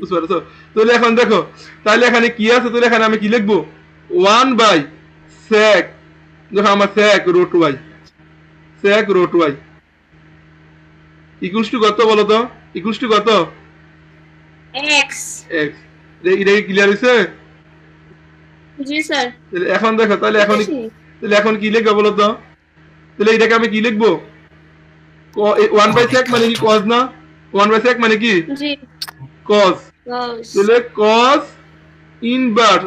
বুঝতে পারছো? তাহলে এখন দেখো, তাহলে এখানে কি আছে, তাহলে এখানে আমি কি লিখবো, 1 বাই sec, দেখো আমার sec root y equals to কত বলো তো, ইকুয়ালস টু কত, x। এটা কি ক্লিয়ার হইছে? জি স্যার। তাহলে এখন দেখো, তাহলে এখন কি লিখবো বলো তো, তাহলে এটাকে আমি কি লিখবো, 1 বাই sec মানে কি cos না, 1 বাই sec মানে কি জি cos, তাহলে cos inverse,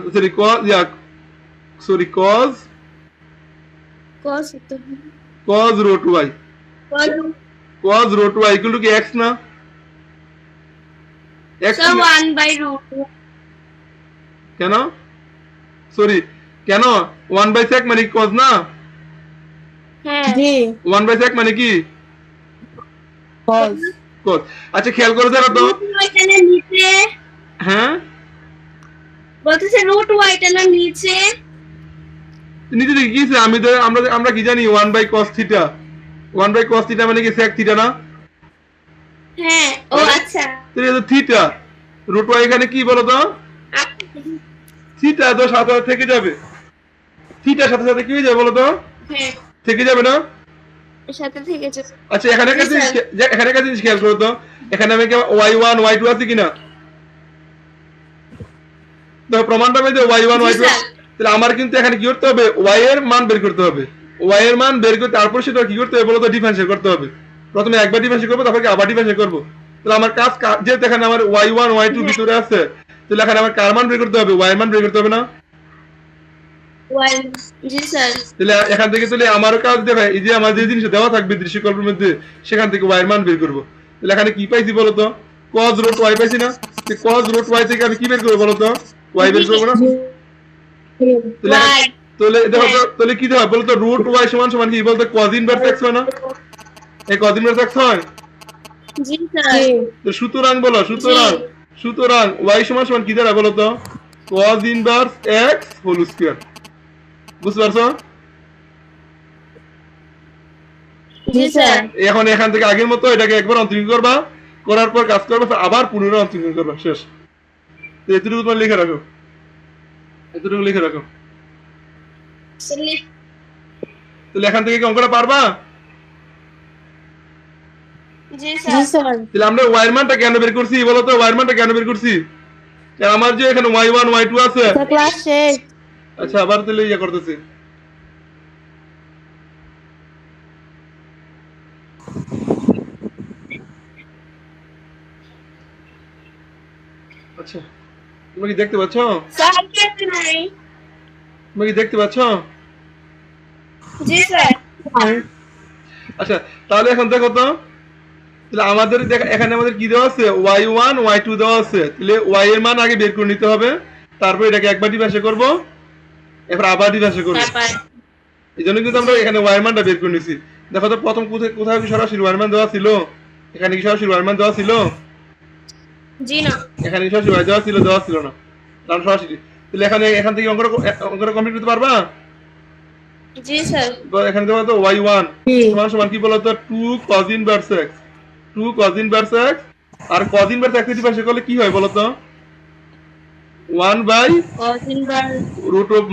cos cos root y, cos root y equal to কি x না? x So 1 by root 2. কেন? সরি, কেন 1 by sec মানে cos না? হ্যাঁ। 1 by sec মানে কি? Cos. cos। আচ্ছা খেয়াল করে দেখো তো, এখানে নিচে হ্যাঁ বলতেছে রুট ওয়াইটা না নিচে। নিচে দিকে কি আছে? আমরা কি জানি 1 by cos theta, 1 by cos theta মানে কি sec থিটা না? হ্যাঁ, ও আচ্ছা। তো এই যে থিটা রুট y এখানে কি বলো তো? থিটা তো সাথে সাথে থেকে যাবে, থিটার সাথে সাথে কি হয়ে যাবে বলো তো? হ্যাঁ, থেকে যাবে না? এর সাথে থেকে যাবে। আচ্ছা এখানে একটা জিনিস এখানে একটা জিনিস খেয়াল করো তো, এখানে আমি কি y1 y2 আছে কিনা? তো প্রমাণটা পেয়ে y1 y2, তাহলে আমার কিন্তু এখানে কি করতে হবে? y এর মান বের করতে হবে, y এর মান বের করে তারপর সেটা কি করতে হবে বলো তো? ডিফারেন্সিয়েট করতে হবে। প্রথমে একবার ডিফারেন্সিয়েট করব, তারপর কি আবার ডিফারেন্সিয়েট করব। তাহলে আমার কাজ যেহেতু এখানে আমার y1 y2 ভিতরে আছে, তাহলে এখানে আমার কার মান বের করতে হবে? y এর মান বের করতে হবে না? জি স্যার। তাহলে এখান থেকে তাহলে আমারও কাজ দেখো, এই যে আমার যে জিনিস দেওয়া থাকবে দৃশ্যকল্পের মধ্যে, সেখান থেকে y এর মান বের করব। তাহলে এখানে কি পাইছি বলো তো? cos root y পাইছি না? cos root y থেকে আমি কি বের করব বলো তো? y বের করব না? তাহলে দেখো তো, তাহলে কি দেওয়া বলো তো? root y সমান সমান কি বলতো? cos inverse x হয় না? এই cos inverse x হয়? জি স্যার। তো সুতরাং বলো, সুতরাং y সমান সমান কি দাঁড়ায় বলো তো? cos inverse x whole square. বুঝতে পারছো? জি স্যার। এখন এখান থেকে আগের মতো এটাকে একবার অন্তরীণ করবা, করার পর কাজ করবা, আবার পুনরায় অন্তরীণ করবা, শেষ। তো এতটুকু তোমার লিখে রাখো, এতটুকু লিখে রাখো। তাহলে এখান থেকে কি অঙ্কটা পারবা? জি স্যার। তাহলে আমরা y এর মানটা কেন বের করছি বলো তো? y এর মানটা কেন বের করছি? কারণ আমার যে এখানে y1 y2 আছে। ক্লাস শেষ। আচ্ছা আবার তাহলে ইয়া করতেছি। আচ্ছা তুমি কি দেখতে পাচ্ছ? স্যার কেটে নাই। তুমি কি দেখতে পাচ্ছ? জি স্যার। আচ্ছা তাহলে এখন দেখো তো, তাহলে আমাদের এখানে আমাদের কি দেওয়া আছে? y1 y2 দেওয়া আছে। তাহলে y এর মান আগে বের করে নিতে হবে, তারপর এটাকে একবার ডিফারেন্সিয়েট করব, এরপর আবার ডিফারেন্সিয়েট করব। এইজন্য কিন্তু আমরা এখানে y এর মানটা বের করে নিছি। দেখো তো প্রথম কোথায় কি সরাসরি y এর মান দেওয়া ছিল? এখানে কি সরাসরি y এর মান দেওয়া ছিল? জি না। এখানে কি সরাসরি y দেওয়া ছিল না? তাহলে সরাসরি তাহলে এখান থেকে অঙ্কটা কমপ্লিট করতে পারবা? জি স্যার। তো এখানে দেখো তো y1 সমান সমান কি বলতো? 2 cos inverse x, 2 cos inverse x, আর cos inverse x এর ডিফারেন্সিয়েট করলে কি হয় বলো তো? 1 by cos inverse root of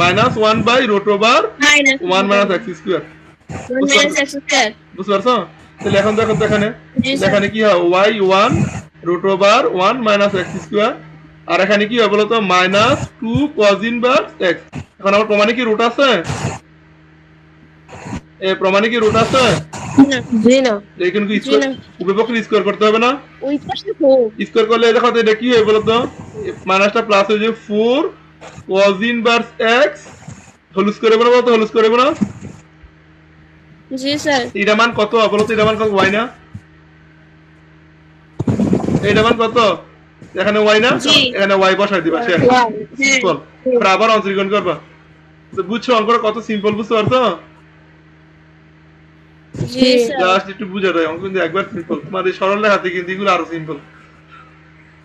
minus 1 by root over minus 1 minus x square। 1 minus x square। বুঝতে পারছো? তাহলে এখন দেখো তো এখানে জি স্যার। এখানে কি হয়? y1 root over 1 minus x square, আর এখানে কি হয় বলো তো? minus 2 cos inverse x। এখন আমার প্রমাণে কি রুট আছে? এই প্রমাণে কি রুট আছে? জি না। এখানে কি উভয়পক্ষে স্কয়ার করতে হবে না? ওই পাশে হোক। স্কয়ার করলে দেখো তো এটা কি হয় বলো তো? মাইনাসটা প্লাস হয়ে যাবে 4 cos inverse x whole square হবে না বলো তো? হোল স্কয়ার হবে না? জি স্যার। এটা মান কত বলো তো? এটা মান কত? y না? এটা মান কত? এখানে y না? এখানে y বসাই দিবা, শেষ। সিম্পল। এবার আবার অন্তরীকরণ করবা। তো বুঝছো অঙ্কটা কত সিম্পল? বুঝতে পারছো? জি স্যার। জাস্ট একটু বুঝে দাও, অঙ্ক কিন্তু একবার সিম্পল। তোমার এই সরল রেখাতে কিন্তু এগুলো আরো সিম্পল,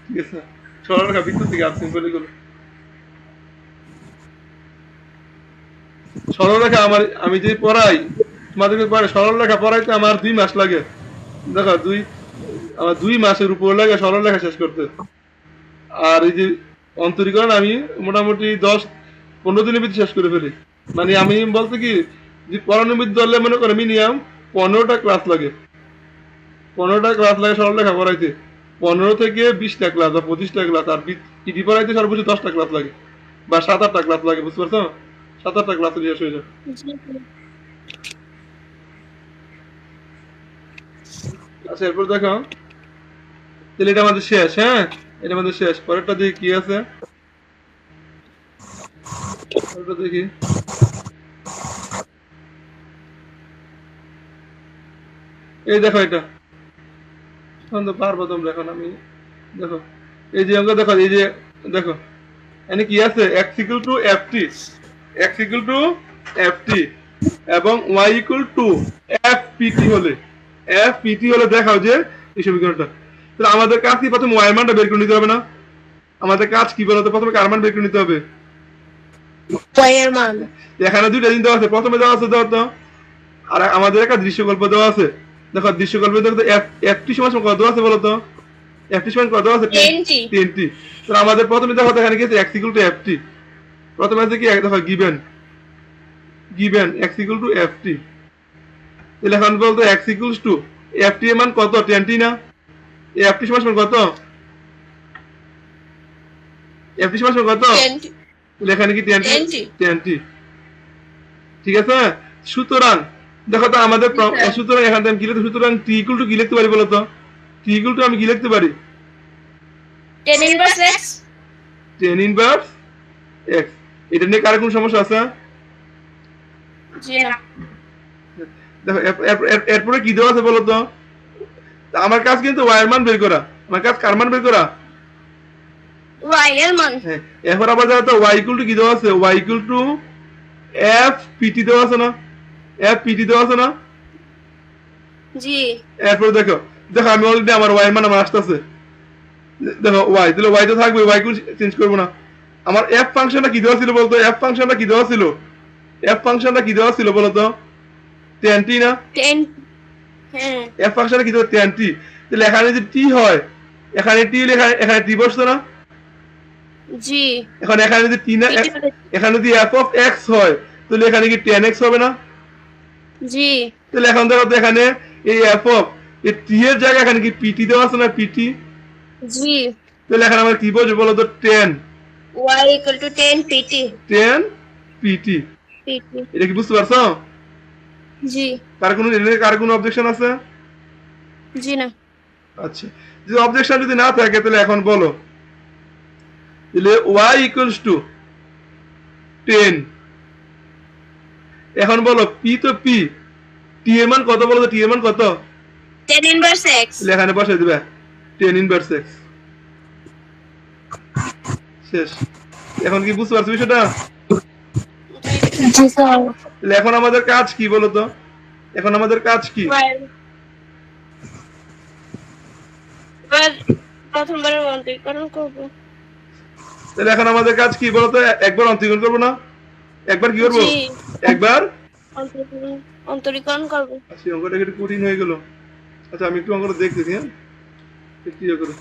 ঠিক আছে? সরল রেখা বিন্দু থেকে আরো সিম্পল এগুলো। সরল রেখা আমি যে পড়াই তোমাদেরকে পড়াই, সরল রেখা পড়াইতে আমার 2 মাস লাগে। দেখো আমার 2 মাসের উপর লাগে সরল রেখা শেষ করতে। আর এই যে অন্তরীকরণ আমি মোটামুটি 10-15 দিনের ভিতরে শেষ করে ফেলি। মানে আমি বলতে কি যে পড়ানোর ভিতরে ধরলে মনে করো মিনিমাম 15টা ক্লাস লাগে, 15টা ক্লাস লাগে সরল রেখা পড়াইতে। 15 থেকে 20টা ক্লাস বা 25টা ক্লাস, আর ইডি পড়াইতে সর্বোচ্চ 10টা ক্লাস লাগে বা 7-8টা ক্লাস লাগে। বুঝতে পারছো? 7-8টা ক্লাস শেষ হয়ে যায়। আচ্ছা এরপর দেখো, তাহলে এটা আমাদের শেষ। হ্যাঁ এটা আমাদের শেষ। পরেরটা দেখি কি আছে, পরেরটা দেখি। এই দেখো এটা এখন তো পারবো তোমরা, এখন আমি দেখো এই যে অঙ্ক দেখো, এই যে দেখো এখানে কি আছে, x equal two ft, x equal two ft এবং y ইকুয়াল টু fpt হলে, fpt হলে দেখাও যে এই সমীকরণটা। তাহলে আমাদের কাজ কি, প্রথমে y এর মানটা বের করে নিতে হবে না? আমাদের কাজ কি বলতো, প্রথমে কার মান বের করে নিতে হবে? y এর মান। এখানে দুইটা জিনিস দেওয়া আছে, প্রথমে দেওয়া আছে ধর তো, আর আমাদের একটা দৃশ্যকল্প দেওয়া আছে। দেখো দৃশ্যকল্পে দেখো তো ft সমান কত দেওয়া আছে বলতো, ft সমান কত দেওয়া আছে? 10t 10t। তাহলে আমাদের প্রথমে দেখো তো এখানে কি আছে, x ইকুয়াল টু ft, প্রথমে আছে কি দেখো given x equal two ft। তাহলে এখন বলতো x ইকুয়ালস টু ft এর মান কত, 10t না? এই ft সমান কত, ft সমান কত? 10t তাহলে এখানে কি 10t, 10t, ঠিক আছে। সুতরাং দেখো তো আমাদের সুতরাং এখান থেকে কি লিখতে, সুতরাং t ইকুয়াল টু কি লিখতে পারি বলতো, t ইকুয়াল টু আমি কি লিখতে পারি? 10 ইনভার্স x। 10 inverse x। এটা নিয়ে কার কোন সমস্যা আছে? জি না। দেখো এরপরে কি দেওয়া আছে বলতো, আমার কাজ কিন্তু y এর মান বের করা, আমার কাজ কার মান বের করা? y এর মান। হ্যাঁ, এরপর আবার দেখো তো y ইকুয়াল টু কি দেওয়া আছে, y ইকুয়াল টু fpt দেওয়া আছে না, fpt দেওয়া আছে না? জি। এরপর দেখো দেখো আমি অলরেডি আমার y এর মান আমার আসতেছে, দেখো y, তাহলে y তো থাকবে, y ইকুয়াল চেঞ্জ করব না। আমার f ফাংশনটা কি দেওয়া ছিল বলতো, f ফাংশনটা কি দেওয়া ছিল, f ফাংশনটা কি দেওয়া ছিল বলতো, 10t না? 10। হ্যাঁ। f ফাংশনটা কি দেওয়া 10t। তাহলে এখানে যদি t হয়, এখানে t হলে এখানে t বসতো না? জি। এখন এখানে যদি t না, এখানে যদি f অফ x হয় তাহলে এখানে কি 10x হবে না? জি। তাহলে এখন দেখো তো এখানে এই f অফ এই t এর জায়গায় এখানে কি pt দেওয়া আছে না, pt। জি। তাহলে এখানে আমরা কি বলবো বলো তো, 10 y equal to 10 pt। 10 pt। pt। এটা কি বুঝতে পারছো? জি। কার কোনো অবজেকশন আছে? জি না। আচ্ছা, যদি অবজেকশন যদি না থাকে তাহলে এখন বলো, তাহলে y ইকুয়ালস টু 10। এখন বলো p তো p, t এর মান কত বলো তো, t এর মান কত? 10 ইনভার্স x। তাহলে এখানে বসাই দিবে 10 ইনভার্স x। শেষ। এখন কি বুঝতে পারছো বিষয়টা? জি স্যার। তাহলে এখন আমাদের কাজ কি বলো তো, এখন আমাদের কাজ কি? প্রথমবারের অন্তরীকরণ করব। তাহলে এখন আমাদের কাজ কি বলো তো, একবার অন্তরীকরণ করবো না, একবার কি করবো, জি। একবার অন্তরীকরণ করব। আচ্ছা অঙ্কটা একটু কঠিন হয়ে গেল। আচ্ছা আমি একটু অঙ্কটা দেখতেছি, হ্যাঁ একটু ইয়ে করে।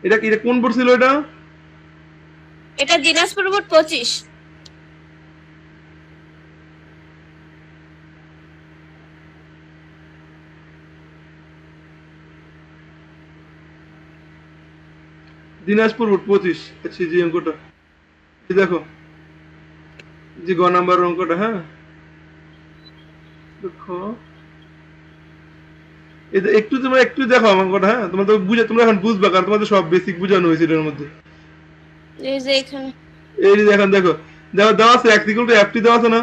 এটা কি, এটা কোন বোর্ড ছিল এটা? এটা দিনাজপুর বোর্ড 25। দিনাজপুর বোর্ড 25। আচ্ছা জি অঙ্কটা এই দেখো, জি গ নাম্বার অঙ্কটা, হ্যাঁ দেখো এটা একটু তোমরা একটু দেখো আমার অঙ্কটা, হ্যাঁ তোমরা তো বুঝে, তোমরা এখন বুঝবা কারণ তোমাদের সব বেসিক বোঝানো হয়েছে এর মধ্যে। এই যে এখানে এই যে এখন দেখো দেওয়া আছে x ইকুয়াল টু ft দেওয়া আছে না,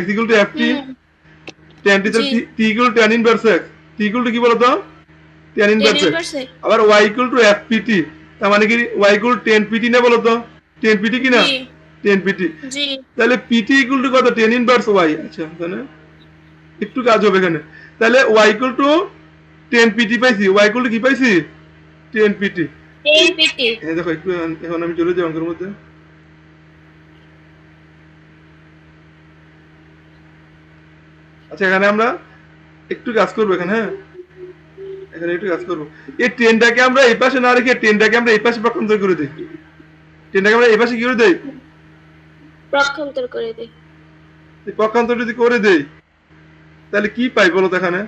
x ইকুয়াল টু ft 10 তো t equal to tan inverse x, t equal to কি বলো তো, tan ইনভার্স x। আবার y ইকুয়াল টু fpt, তার মানে কি y ইকুয়াল 10 pt না বলো তো, 10 pt কি না, 10 pt। জি। তাহলে pt ইকুয়াল টু কত, 10 ইনভার্স y। আচ্ছা তাহলে একটু কাজ হবে এখানে, তাহলে y ইকুয়াল টু 10 pt পাইছি, y ইকুয়াল টু কি পাইছি, 10 pt। 10 pt। এই দেখো একটু এখন আমি চলে যাই অঙ্কের মধ্যে। আচ্ছা এখানে আমরা একটু কাজ করবো এখানে, হ্যাঁ এখানে একটু কাজ করবো। এই ট্রেনটাকে আমরা এই পাশে না রেখে ট্রেনটাকে আমরা এই পাশে পক্ষান্তর করে দিই, ট্রেনটাকে আমরা এই পাশে কি করে দেই, পক্ষান্তর করে দেই। পক্ষান্তর যদি করে দেই তাহলে কি পাই বলো তো এখানে,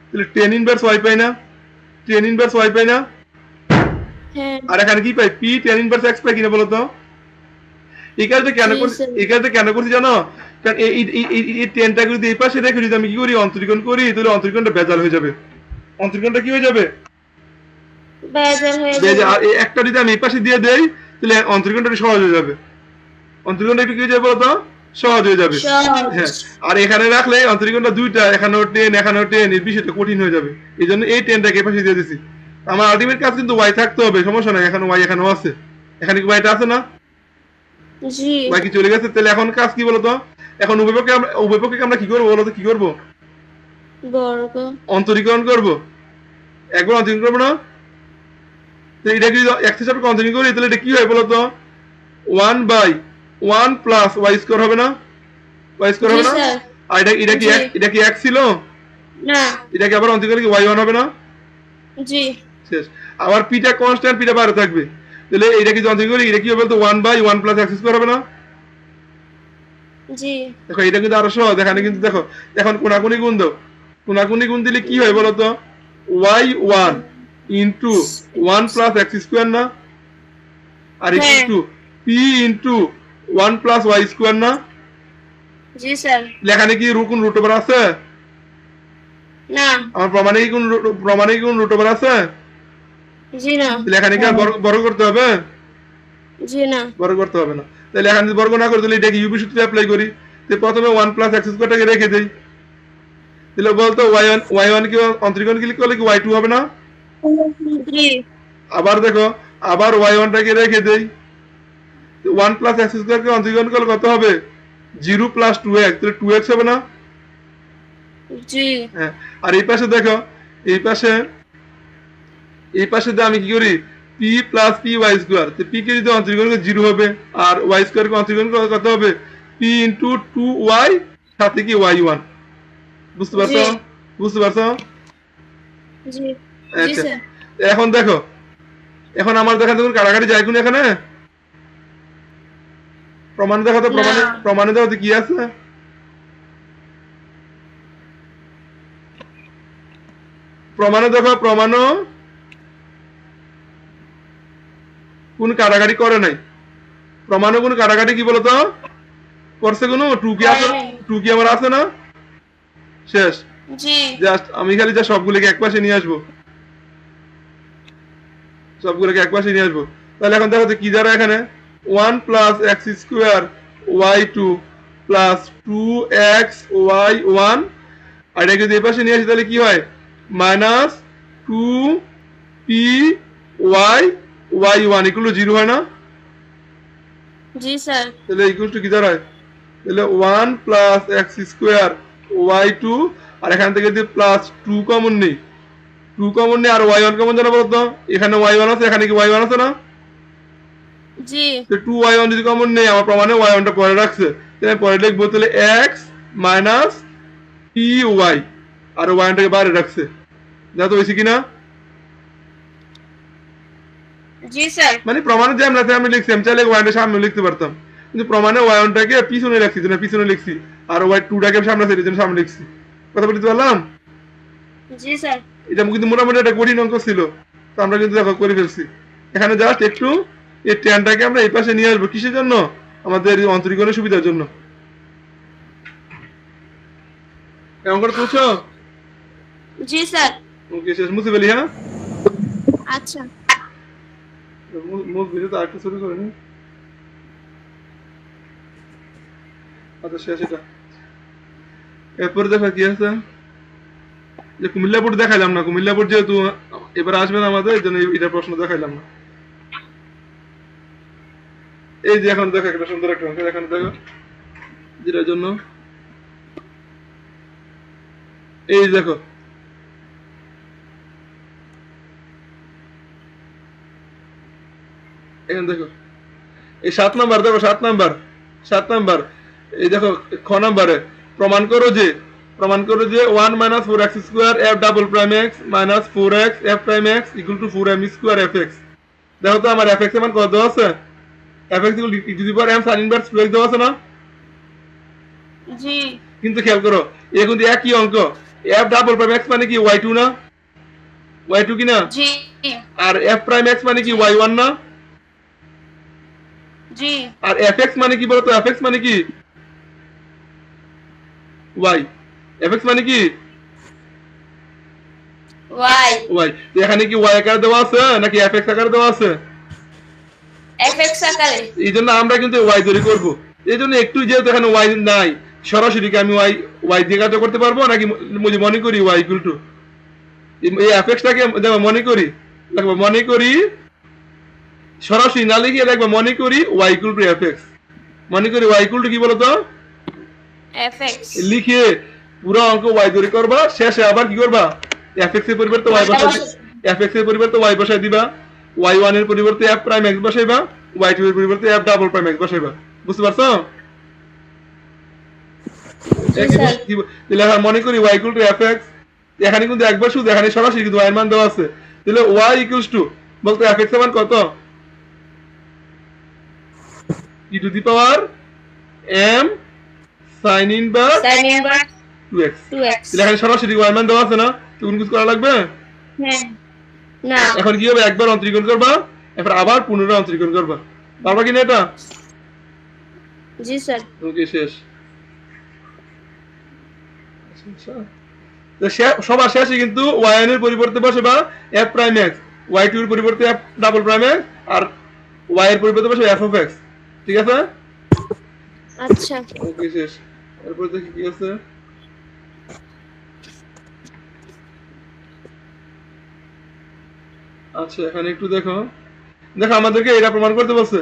তাহলে 10 ইনভার্স y পাই না, 10 ইনভার্স y পাই না, হ্যাঁ। আর এখানে কি পাই, p 10 ইনভার্স x পাই কিনা বলো তো। এই কাজটা কেন করছি জানো, কারণ এই 10টাকে যদি এই পাশে রেখে যদি আমি কি করি, অন্তরীকরণ করি, তাহলে অন্তরীকরণটা ভেজাল হয়ে যাবে, অন্তরীকরণটা কি হয়ে যাবে, ভেজাল হয়ে যাবে। আর এই একটা যদি আমি এই পাশে দিয়ে দেই তাহলে অন্তরীকরণটা সহজ হয়ে যাবে, অন্তরীকরণটা একটু কি হয়ে যাবে বলো তো, সহজ হয়ে যাবে। সহজ। হ্যাঁ, আর এখানে রাখলে অন্তরীকরণটা দুইটা, এখানেও 10 এখানেও 10, এর বিষয়টা কঠিন হয়ে যাবে। এই জন্য এই 10টাকে পাশে দিয়ে দিছি। আমার আলটিমেট কাজ কিন্তু y থাকতে হবে, সমস্যা নাই। এখানে y এখানেও আছে, এখানে কি yটা আছে না? জি y কি চলে গেছে? তাহলে এখন কাজ কি বলতো? এখন উভয়পক্ষকে আমরা কি করবো বলতো? কি করবো? বর্গ অন্তরীকরণ করবো। একবার অন্তরীকরণ করবো না? তো এটা কি x এর সাপেক্ষে অন্তরীকরণ করি, তাহলে এটা কি হয় বলতো? 1/1 প্লাস y স্কয়ার হবে না? y স্কয়ার জি হবে না? স্যার। আর এটা কি x ছিল? না এটাকে আবার অন্তরীকরণ কি y1 হবে না? জি শেষ। আবার পিটা কনস্ট্যান্ট, পিটা বাইরে থাকবে। তাহলে এটা কি অন্তরীকরণ করি, এটা কি হবে বলতো? 1/1 প্লাস x স্কয়ার হবে না? জি দেখো এটা কিন্তু আরো সহজ। এখানে কিন্তু দেখো এখন কোনাকুনি গুণ দাও। কোনাকুনি গুণ দিলে কি হয় বলতো? y1 into 1 plus x square না? আর হ্যাঁ। Into p into 1 plus y square না? জি স্যার। এখানে কি কোন রুট ওভার আছে? না আমার প্রমাণে কি কোন রুট ওভার আছে? জি না তাহলে এখানে কি আর বর্গ করতে হবে? জি না বর্গ করতে হবে না। তাহলে এখানে যদি বর্গ না করে, তাহলে এটাকে ইউবি সূত্রে অ্যাপ্লাই করি। তো প্রথমে 1 প্লাস x স্কয়ারটাকে রেখে দেই। তাহলে বলতো y1 কি অন্তরীকরণ ক্লিক করলে কি y2 হবে না? জি আবার দেখো, আবার y1টাকে রেখে দেই। 1 প্লাস x স্কয়ারকে অন্তরীকরণ করলে কত হবে? 0 প্লাস 2x, তাহলে 2x হবে না? জি হ্যাঁ। আর এই পাশে দেখো, এই পাশে দিয়ে আমি কি করি? p plus p y square. p কে যদি অন্তরীকরণ করি 0 হবে, আর y স্কোয়ারকে অন্তরীকরণ করলে কত হবে? p ইন্টু 2y সাথে কি y1। বুঝতে পারছো? জি। বুঝতে পারছো? জি জি আচ্ছা, স্যার। এখন দেখো, এখন আমার দেখা দেখুন কাটাকাটি যায় কোন এখানে? প্রমাণ দেখো তো, প্রমাণে দেখো তো কি আছে? প্রমাণে দেখো, প্রমাণও কোন কাটাকাটি করে নাই। প্রমাণও কোন কাটাকাটি কি বলতো করছে? কোনো টু কি আছে? টু কি আমার আছে না? শেষ। জি জাস্ট আমি খালি যা সবগুলোকে এক পাশে নিয়ে আসবো, সবগুলোকে এক পাশে নিয়ে আসবো। তাহলে এখন দেখো তো কি দ্বারা এখানে 1 plus x square y2 plus 2x y1, আর এটা যদি এই পাশে নিয়ে আসি তাহলে কি হয়? Minus 2p y y1 equal to 0 হয় না? জি স্যার। তাহলে ইকুয়াল টু কি দাঁড়ায়? তাহলে 1 প্লাস x স্কোয়ার y2, আর এখান থেকে যদি প্লাস 2 কমন নেই, 2 কমন নেই আর y1 কমন জানা বলতো? এখানে y1 আছে, এখানে কি y1 আছে না? জি তো 2y1 যদি কমন নেই, আমার প্রমাণে y1টা পরে রাখছে, তাহলে পরে লিখবো তাহলে x মাইনাস py, আর y1টাকে বাইরে রাখছে। যা তো হয়েছে কিনা? জি স্যার। মানে প্রমাণে যে আমি লিখছি, আমি চাইলে y1টা সামনে লিখতে পারতাম, কিন্তু প্রমাণে y1টাকে পিছনে রাখছি, জন্য পিছনে লিখছি, আর y2টাকে সামনে আছে, জন্য সামনে লিখছি। কথা বলতে পারলাম? জি স্যার। এটা কিন্তু মোটামুটি একটা কঠিন অঙ্ক ছিল, তো আমরা কিন্তু দেখো করে ফেলছি। এখানে জাস্ট একটু এই ট্যানটাকে আমরা এই পাশে নিয়ে আসবো, কিসের জন্য? আমাদের অন্তরীকরণের সুবিধার জন্য। কেমন করে তুলছো? জি স্যার। ওকে, শেষ। মুছে ফেলি, হ্যাঁ? আচ্ছা মুখ ভিডিও তো আরেকটু শুরু করিনি। আচ্ছা, শেষ এটা। এরপরে দেখো কি আছে, যে কুমিল্লা বোর্ড দেখাইলাম না। কুমিল্লা বোর্ড যেহেতু এবার আসবে না আমাদের, এই জন্য এটা প্রশ্ন দেখাইলাম না। এই যে এখন দেখো একটা সুন্দর একটা অঙ্ক, এখানে দেখো যেটার জন্য এই দেখো, এখানে দেখো এই 7 নাম্বার, দেখো 7 নাম্বার এই দেখো খ নাম্বারে প্রমাণ করো যে 1 minus 4x square f double prime x minus 4x f prime x equal two 4m square fx। দেখো তো আমার fx এর মান কত দেওয়া আছে? fx equal to e to the power m sin inverse 2x দেওয়া আছে না? জি কিন্তু খেয়াল করো, এ কিন্তু একই অঙ্ক। f ডাবল প্রাইম x মানে কি y2 না? y2 কি না? জি আর f প্রাইম x মানে কি y1 না? জি আর fx মানে কি বলতো? fx মানে কি y, fx মানে কি ওয়াই y। তো এখানে কি y আকারে দেওয়া আছে নাকি fx আকারে দেওয়া আছে? এফএক্স আকারে। এই জন্য আমরা কিন্তু y তৈরি করব। এই জন্য একটু যেহেতু এখানে ওয়াই নাই, সরাসরি কি আমি ওয়াই ওয়াই দিয়ে কাজটা করতে পারবো, নাকি মনে করি ওয়াই ইকুয়াল টু এই এফএক্সটাকে দেখো মনে করি, দেখো মনে করি সরাসরি না লিখে দেখবো মনে করি ওয়াই ইকুয়াল টু এফএক্স, মনে করি ওয়াই ইকুয়াল টু কি বলতো এফএক্স লিখে পুরো অঙ্ক ওয়াই ধরে করবা, শেষে আবার কি করবা এফএক্স এর পরিবর্তে ওয়াই বসাই, এফএক্স এর পরিবর্তে ওয়াই বসাই দিবা, ওয়াই ওয়ান এর পরিবর্তে এফ প্রাইম এক্স বসাইবা, ওয়াই টু এর পরিবর্তে এফ ডাবল প্রাইম এক্স বসাইবা। বুঝতে পারছো? তাহলে এখন মনে করি ওয়াই ইকুয়াল টু এফএক্স, এখানে কিন্তু একবার শুধু এখানে সরাসরি কিন্তু ওয়াই এর মান দেওয়া আছে, তাহলে ওয়াই ইকুয়ালস টু বলতে এফএক্স এর মান কত e to the power m sin inverse sin inverse 2x 2x। তাহলে এখানে সরাসরি ওয়াই মান দেওয়া আছে না, তো কোন কিছু করা লাগবে হ্যাঁ না, এখন কি হবে একবার অন্তরীকরণ করবা, এরপর আবার পুনরায় অন্তরীকরণ করবা, পারবা কি না এটা? জি স্যার। ওকে শেষ। তো সবার শেষে কিন্তু y1 এর পরিবর্তে বসাবা f প্রাইম x, y2 এর পরিবর্তে f ডাবল প্রাইম x, আর y এর পরিবর্তে বসাবা f অফ x। ঠিক আছে? আচ্ছা ওকে শেষ। এরপর দেখি কি আছে। আচ্ছা এখানে একটু দেখো, দেখো আমাদেরকে এটা প্রমাণ করতে বলছে,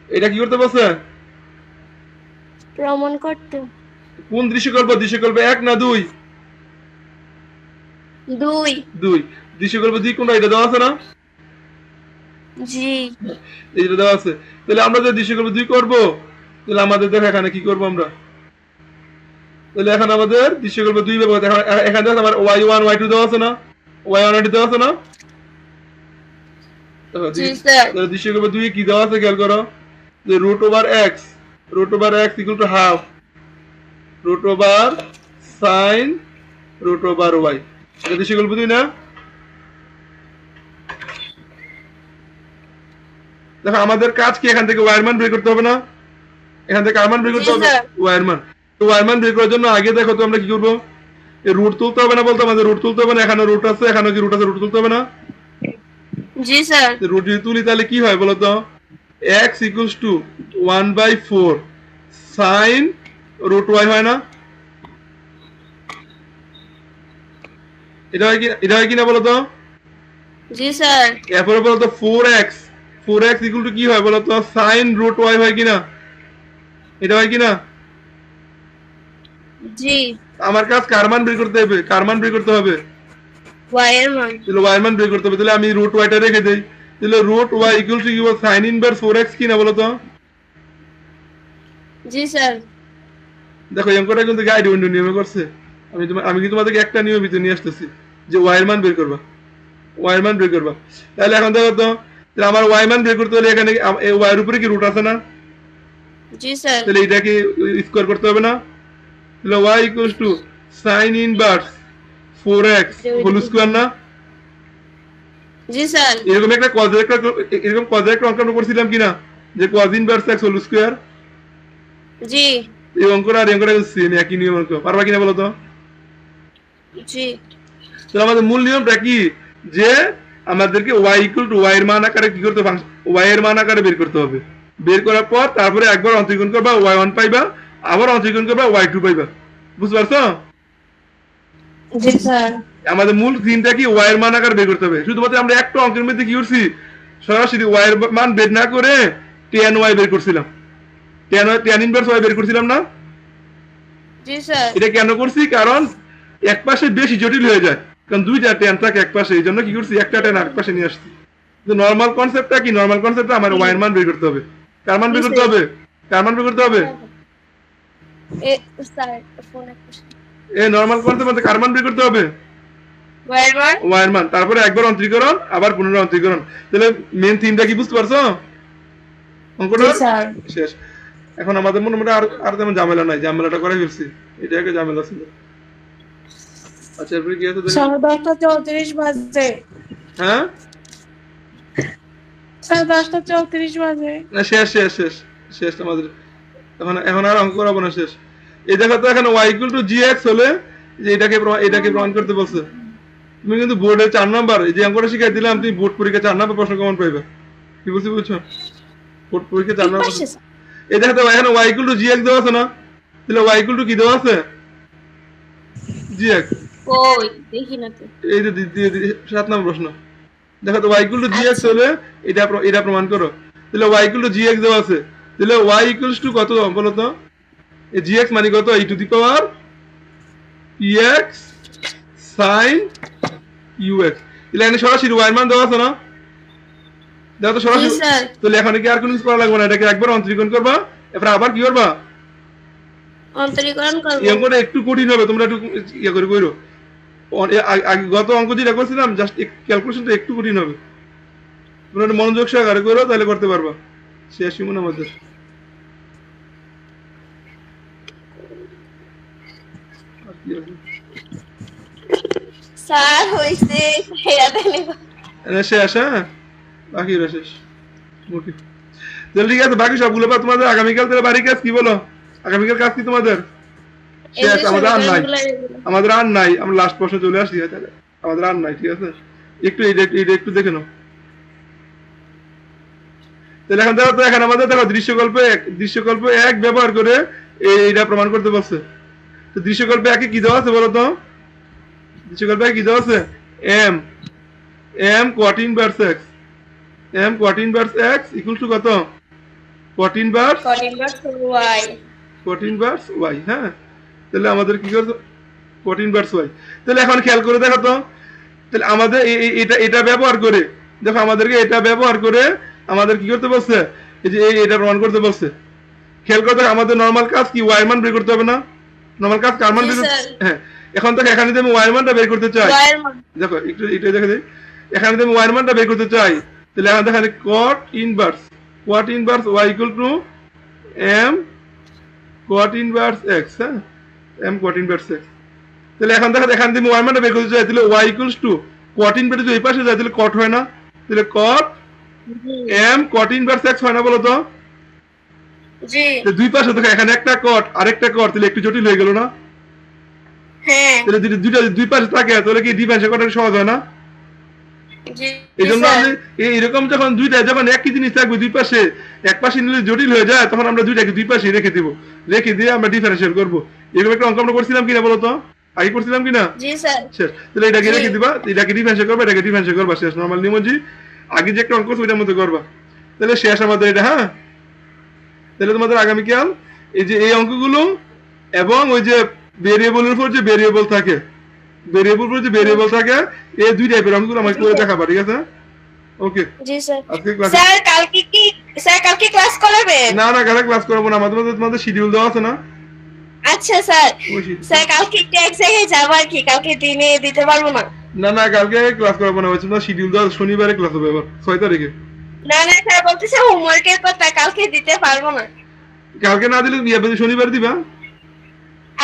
এটা কি করতে বলছে, প্রমাণ করতে। কোন দৃশ্যকল্প, দৃশ্যকল্প 1 না 2? 2 দৃশ্যকল্প 2 কোনটা, এটা দেওয়া আছে না? জি এইটা দেওয়া আছে। তাহলে আমরা যে দৃশ্যকল্প 2 করব, তাহলে আমাদের দেখো এখানে কি করব আমরা, তাহলে এখন আমাদের দৃশ্যকল্প 2 ব্যবহার, এখানে দেখো আমার y1 y2 দেওয়া আছে না, y1 y2 দেওয়া আছে না? জি স্যার। তাহলে দৃশ্যকল্প 2 কি দেওয়া আছে খেয়াল করো, যে root over x equal to half root over sine root over y, এটা দৃশ্যকল্প 2 না? দেখো আমাদের কাজ কি, এখান থেকে ওয়ার মান বের করতে হবে না, এখান থেকে কার মান বের করতে হবে, ওয়ার মান। তো ওয়ার মান বের করার জন্য আগে দেখো তো আমরা কি করব, এই রুট তুলতে হবে না, বলতো আমাদের রুট তুলতে হবে না, এখানে রুট আছে, এখানে কি রুট আছে, রুট তুলতে হবে না? জি স্যার। রুট যদি তুলি তাহলে কি হয় বলো তো, x equals to 1/4 sin root y হয় না? এটা হয় কি না বলো তো? জি স্যার। এরপরে বলো তো 4x ইকুয়াল টু কি হয় বলো তো, sin রুট y হয় কি না? এটা হয় কি না? জি। আমার কাজ কার মান বের করতে হবে, কার মান বের করতে হবে, y এর মান। তাহলে y এর মান বের করতে হবে, তাহলে আমি রুট y টা রেখে দেই, তাহলে রুট y ইকুয়াল টু কি হবে, sin ইনভার্স 4x কি না বলো তো? জি স্যার। দেখো অঙ্কটা কিন্তু গাইড উইন্ডো নিয়মে করছে, আমি কি তোমাদেরকে একটা নিয়ম ভিতরে নিয়ে আসতেছি যে y এর মান বের করবা, y এর মান বের করবা। তাহলে এখন দেখো তো, তাহলে আমার y মান বের করতে হলে এখানে y এর উপরে কি রুট আছে না, জি স্যার। তাহলে এটাকে স্কয়ার করতে হবে না, তাহলে y equals to sin inverse 4x whole square না? জি স্যার। এরকম একটা কোয়াড্রেটিক অঙ্ক আমরা করছিলাম কিনা, যে cos inverse x whole square, জি এই অঙ্কটা আর এই অঙ্কটা সেম একই নিয়ম অঙ্ক, পারবা কিনা বলো তো? জি। তাহলে আমাদের মূল নিয়মটা কি, যে আমাদেরকে y ইকুয়াল টু y এর মান আকারে কি করতে হবে, y এর মান আকারে বের করতে হবে, বের করার পর তারপরে একবার অন্তরীকরণ করবা y1 পাইবা, আবার অন্তরীকরণ করবা y2 পাইবা। বুঝতে পারছো? জি স্যার। আমাদের মূল থিমটা কি, y এর মান আকারে বের করতে হবে। শুধুমাত্র আমরা একটা অঙ্কের মধ্যে কি করছি, সরাসরি y এর মান বের না করে tan y বের করছিলাম, tan ইনভার্স y বের করছিলাম না? জি স্যার। এটা কেন করছি, কারণ এক পাশে বেশি জটিল হয়ে যায়, কারণ দুইটা ট্যান থাকে এক পাশে, এই জন্য কি করছি একটা ট্যান আরেক পাশে নিয়ে আসছি। তো নরমাল কনসেপ্টটা কি, নরমাল কনসেপ্টটা আমার y এর মান বের করতে হবে, কার মান বের করতে হবে, কার মান বের করতে হবে, এ স্যার ফোন একটা এই নরমাল কনসেপ্ট মধ্যে কার মান বের করতে হবে, y এর মান। y এর মান, তারপরে একবার অন্তরীকরণ আবার পুনরায় অন্তরীকরণ। তাহলে মেইন থিমটা কি বুঝতে পারছো অঙ্কটা? স্যার। শেষ। এখন আমাদের মোটামুটি আর তেমন ঝামেলা নাই, ঝামেলাটা করে ফেলছি, এটা একটা ঝামেলা ছিল। আচ্ছা এরপরে কি আছে, 10:34 বাজে। হ্যাঁ 10:34 বাজে। না শেষ আমাদের, এখন আর অঙ্ক করাবো না, শেষ। এই দেখো তো এখানে y ইকুয়াল টু gx হলে যে এটাকে প্রমাণ করতে বলছে, তুমি কিন্তু বোর্ডে 4 নাম্বার এই যে অঙ্কটা শিখাই দিলাম, তুমি বোর্ড পরীক্ষা 4 নাম্বার প্রশ্ন কমন পাইবে। কি বলছি বুঝছো, বোর্ড পরীক্ষা 4 নাম্বার, এই দেখো তো এখানে y ইকুয়াল টু gx দেওয়া আছে না, তাহলে y ইকুয়াল টু কি দেওয়া আছে, gx। কই দেখি না তো। এই যে 7 নম্বর প্রশ্ন, দেখো তো y ইকুয়াল টু gx হলে এটা প্রমাণ করো। তাহলে y ইকুয়াল টু gx দেওয়া আছে, তাহলে y ইকুয়ালস টু কত বলো তো, এই gx মানে কত, e to the power px sin ux। তাহলে এখানে সরাসরি y এর মান দেওয়া আছে না, দেখো তো জি সরাসরি। স্যার। তাহলে এখানে কি আর কোনো কিছু করা লাগবে না, এটাকে একবার অন্তরীকরণ করবা, এরপর আবার কি করবা, অন্তরীকরণ করব। এই অঙ্কটা একটু কঠিন হবে, তোমরা একটু ইয়ে করে কইরো। গত অঙ্ক যেটা করছিলাম জাস্ট ক্যালকুলেশনটা একটু কঠিন হবে, তোমরা একটু মনোযোগ সহকারে করো, তাহলে করতে পারবা। শেষ মনে আমাদের স্যার হইছে হেরা দেনে শেষ, হ্যাঁ বাকি শেষ। ওকে তাহলে ঠিক আছে, বাকি সবগুলো বা তোমাদের আগামীকাল তাহলে বাড়ি কাজ কি বলো, আগামীকাল কাজ কি তোমাদের শেষ, আমাদের আর নাই, আমাদের আর নাই, আমরা লাস্ট প্রশ্ন চলে আসছি, তাহলে আমাদের আর নাই, ঠিক আছে। একটু এটা একটু দেখে নাও। তাহলে এখন দেখো তো, এখন আমাদের দেখো দৃশ্যকল্প এক ব্যবহার করে এইটা প্রমাণ করতে পারছে। তো দৃশ্যকল্প একে কি দেওয়া আছে বলো তো, দৃশ্যকল্প একে কি দেওয়া আছে, m cot inverse x, m cot inverse x equal to কত, cot inverse y cot inverse y। হ্যাঁ তাহলে আমাদের কি করতে, cot inverse y। তাহলে এখন খেয়াল করে দেখো তো, তাহলে আমাদের এটা ব্যবহার করে দেখো, আমাদেরকে এটা ব্যবহার করে আমাদের কি করতে বলছে, এই যে এটা প্রমাণ করতে বলছে। খেয়াল করে দেখো, আমাদের নরমাল কাজ কি, y মান বের করতে হবে না, নরমাল কাজ কার মান বের করতে, হ্যাঁ এখন তো এখানে যদি আমি y মানটা বের করতে চাই, দেখো একটু এটা দেখে দিই, এখানে যদি আমি y মানটা বের করতে চাই, তাহলে এখন দেখেন cot inverse y equal to m cot inverse x, হ্যাঁ m cot inverse x। তাহলে এখন দেখো, এখান থেকে y মানটা বের করতে চাই, তাহলে y equals to cot inverse যদি এই পাশে যায় তাহলে cot হয় না, তাহলে cot m cot inverse x হয় না বলো তো। জি দুই পাশে দেখো, এখানে একটা cot আরেকটা cot, তাহলে একটু জটিল হয়ে গেল না। হ্যাঁ তাহলে দুইটা দুই পাশে থাকে, তাহলে কি ডিফারেন্স করাটা সহজ হয় না। জি এই জন্য এরকম যখন দুইটা যখন একই জিনিস থাকবে দুই পাশে, এক পাশে নিলে জটিল হয়ে যায়, তখন আমরা দুইটাকে দুই পাশে রেখে দিব, রেখে দিয়ে আমরা ডিফারেন্সিয়েট করবো। এরকম একটা অঙ্ক আমরা করছিলাম কিনা বলো তো, আগে করছিলাম কিনা, জি স্যার শেষ। তাহলে এটাকে রেখে দিবা, এটাকে ডিফারেন্সিয়েট করবা, এটাকে ডিফারেন্সিয়েট করবা, শেষ। নরমাল নিমজি আগে যে একটা অঙ্ক করছো ওইটার মধ্যে করবা, তাহলে শেষ আমাদের এটা। হ্যাঁ তাহলে তোমাদের আগামীকাল এই যে এই অঙ্কগুলো এবং ওই যে ভেরিয়েবলের উপর যে ভেরিয়েবল থাকে, এই দুই টাইপের অঙ্কগুলো আমাকে করে দেখাবা, ঠিক আছে। ওকে জি স্যার আজকে ক্লাস, স্যার কালকে ক্লাস করাবেন? না কালকে ক্লাস করবো না, আমাদের মধ্যে তোমাদের শিডিউল দেওয়া আছে না। আচ্ছা স্যার কালকে একটু এক জায়গায় যাবো আর কি, কালকে দিনে দিতে পারবো না। না কালকে ক্লাস করবো না, হচ্ছে তোমার শিডিউল দেওয়া, শনিবারে ক্লাস হবে এবার 6 তারিখে। না স্যার বলতেছে হোমওয়ার্কের কথা কালকে দিতে পারবো না। কালকে না দিলে শনিবার দিবা।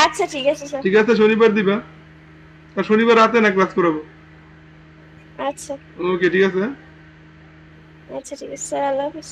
আচ্ছা ঠিক আছে স্যার। ঠিক আছে শনিবার দিবা, আর শনিবার রাতে না ক্লাস করাবো। আচ্ছা ওকে ঠিক আছে। আচ্ছা ঠিক আছে স্যার, আল্লাহ হাফেজ।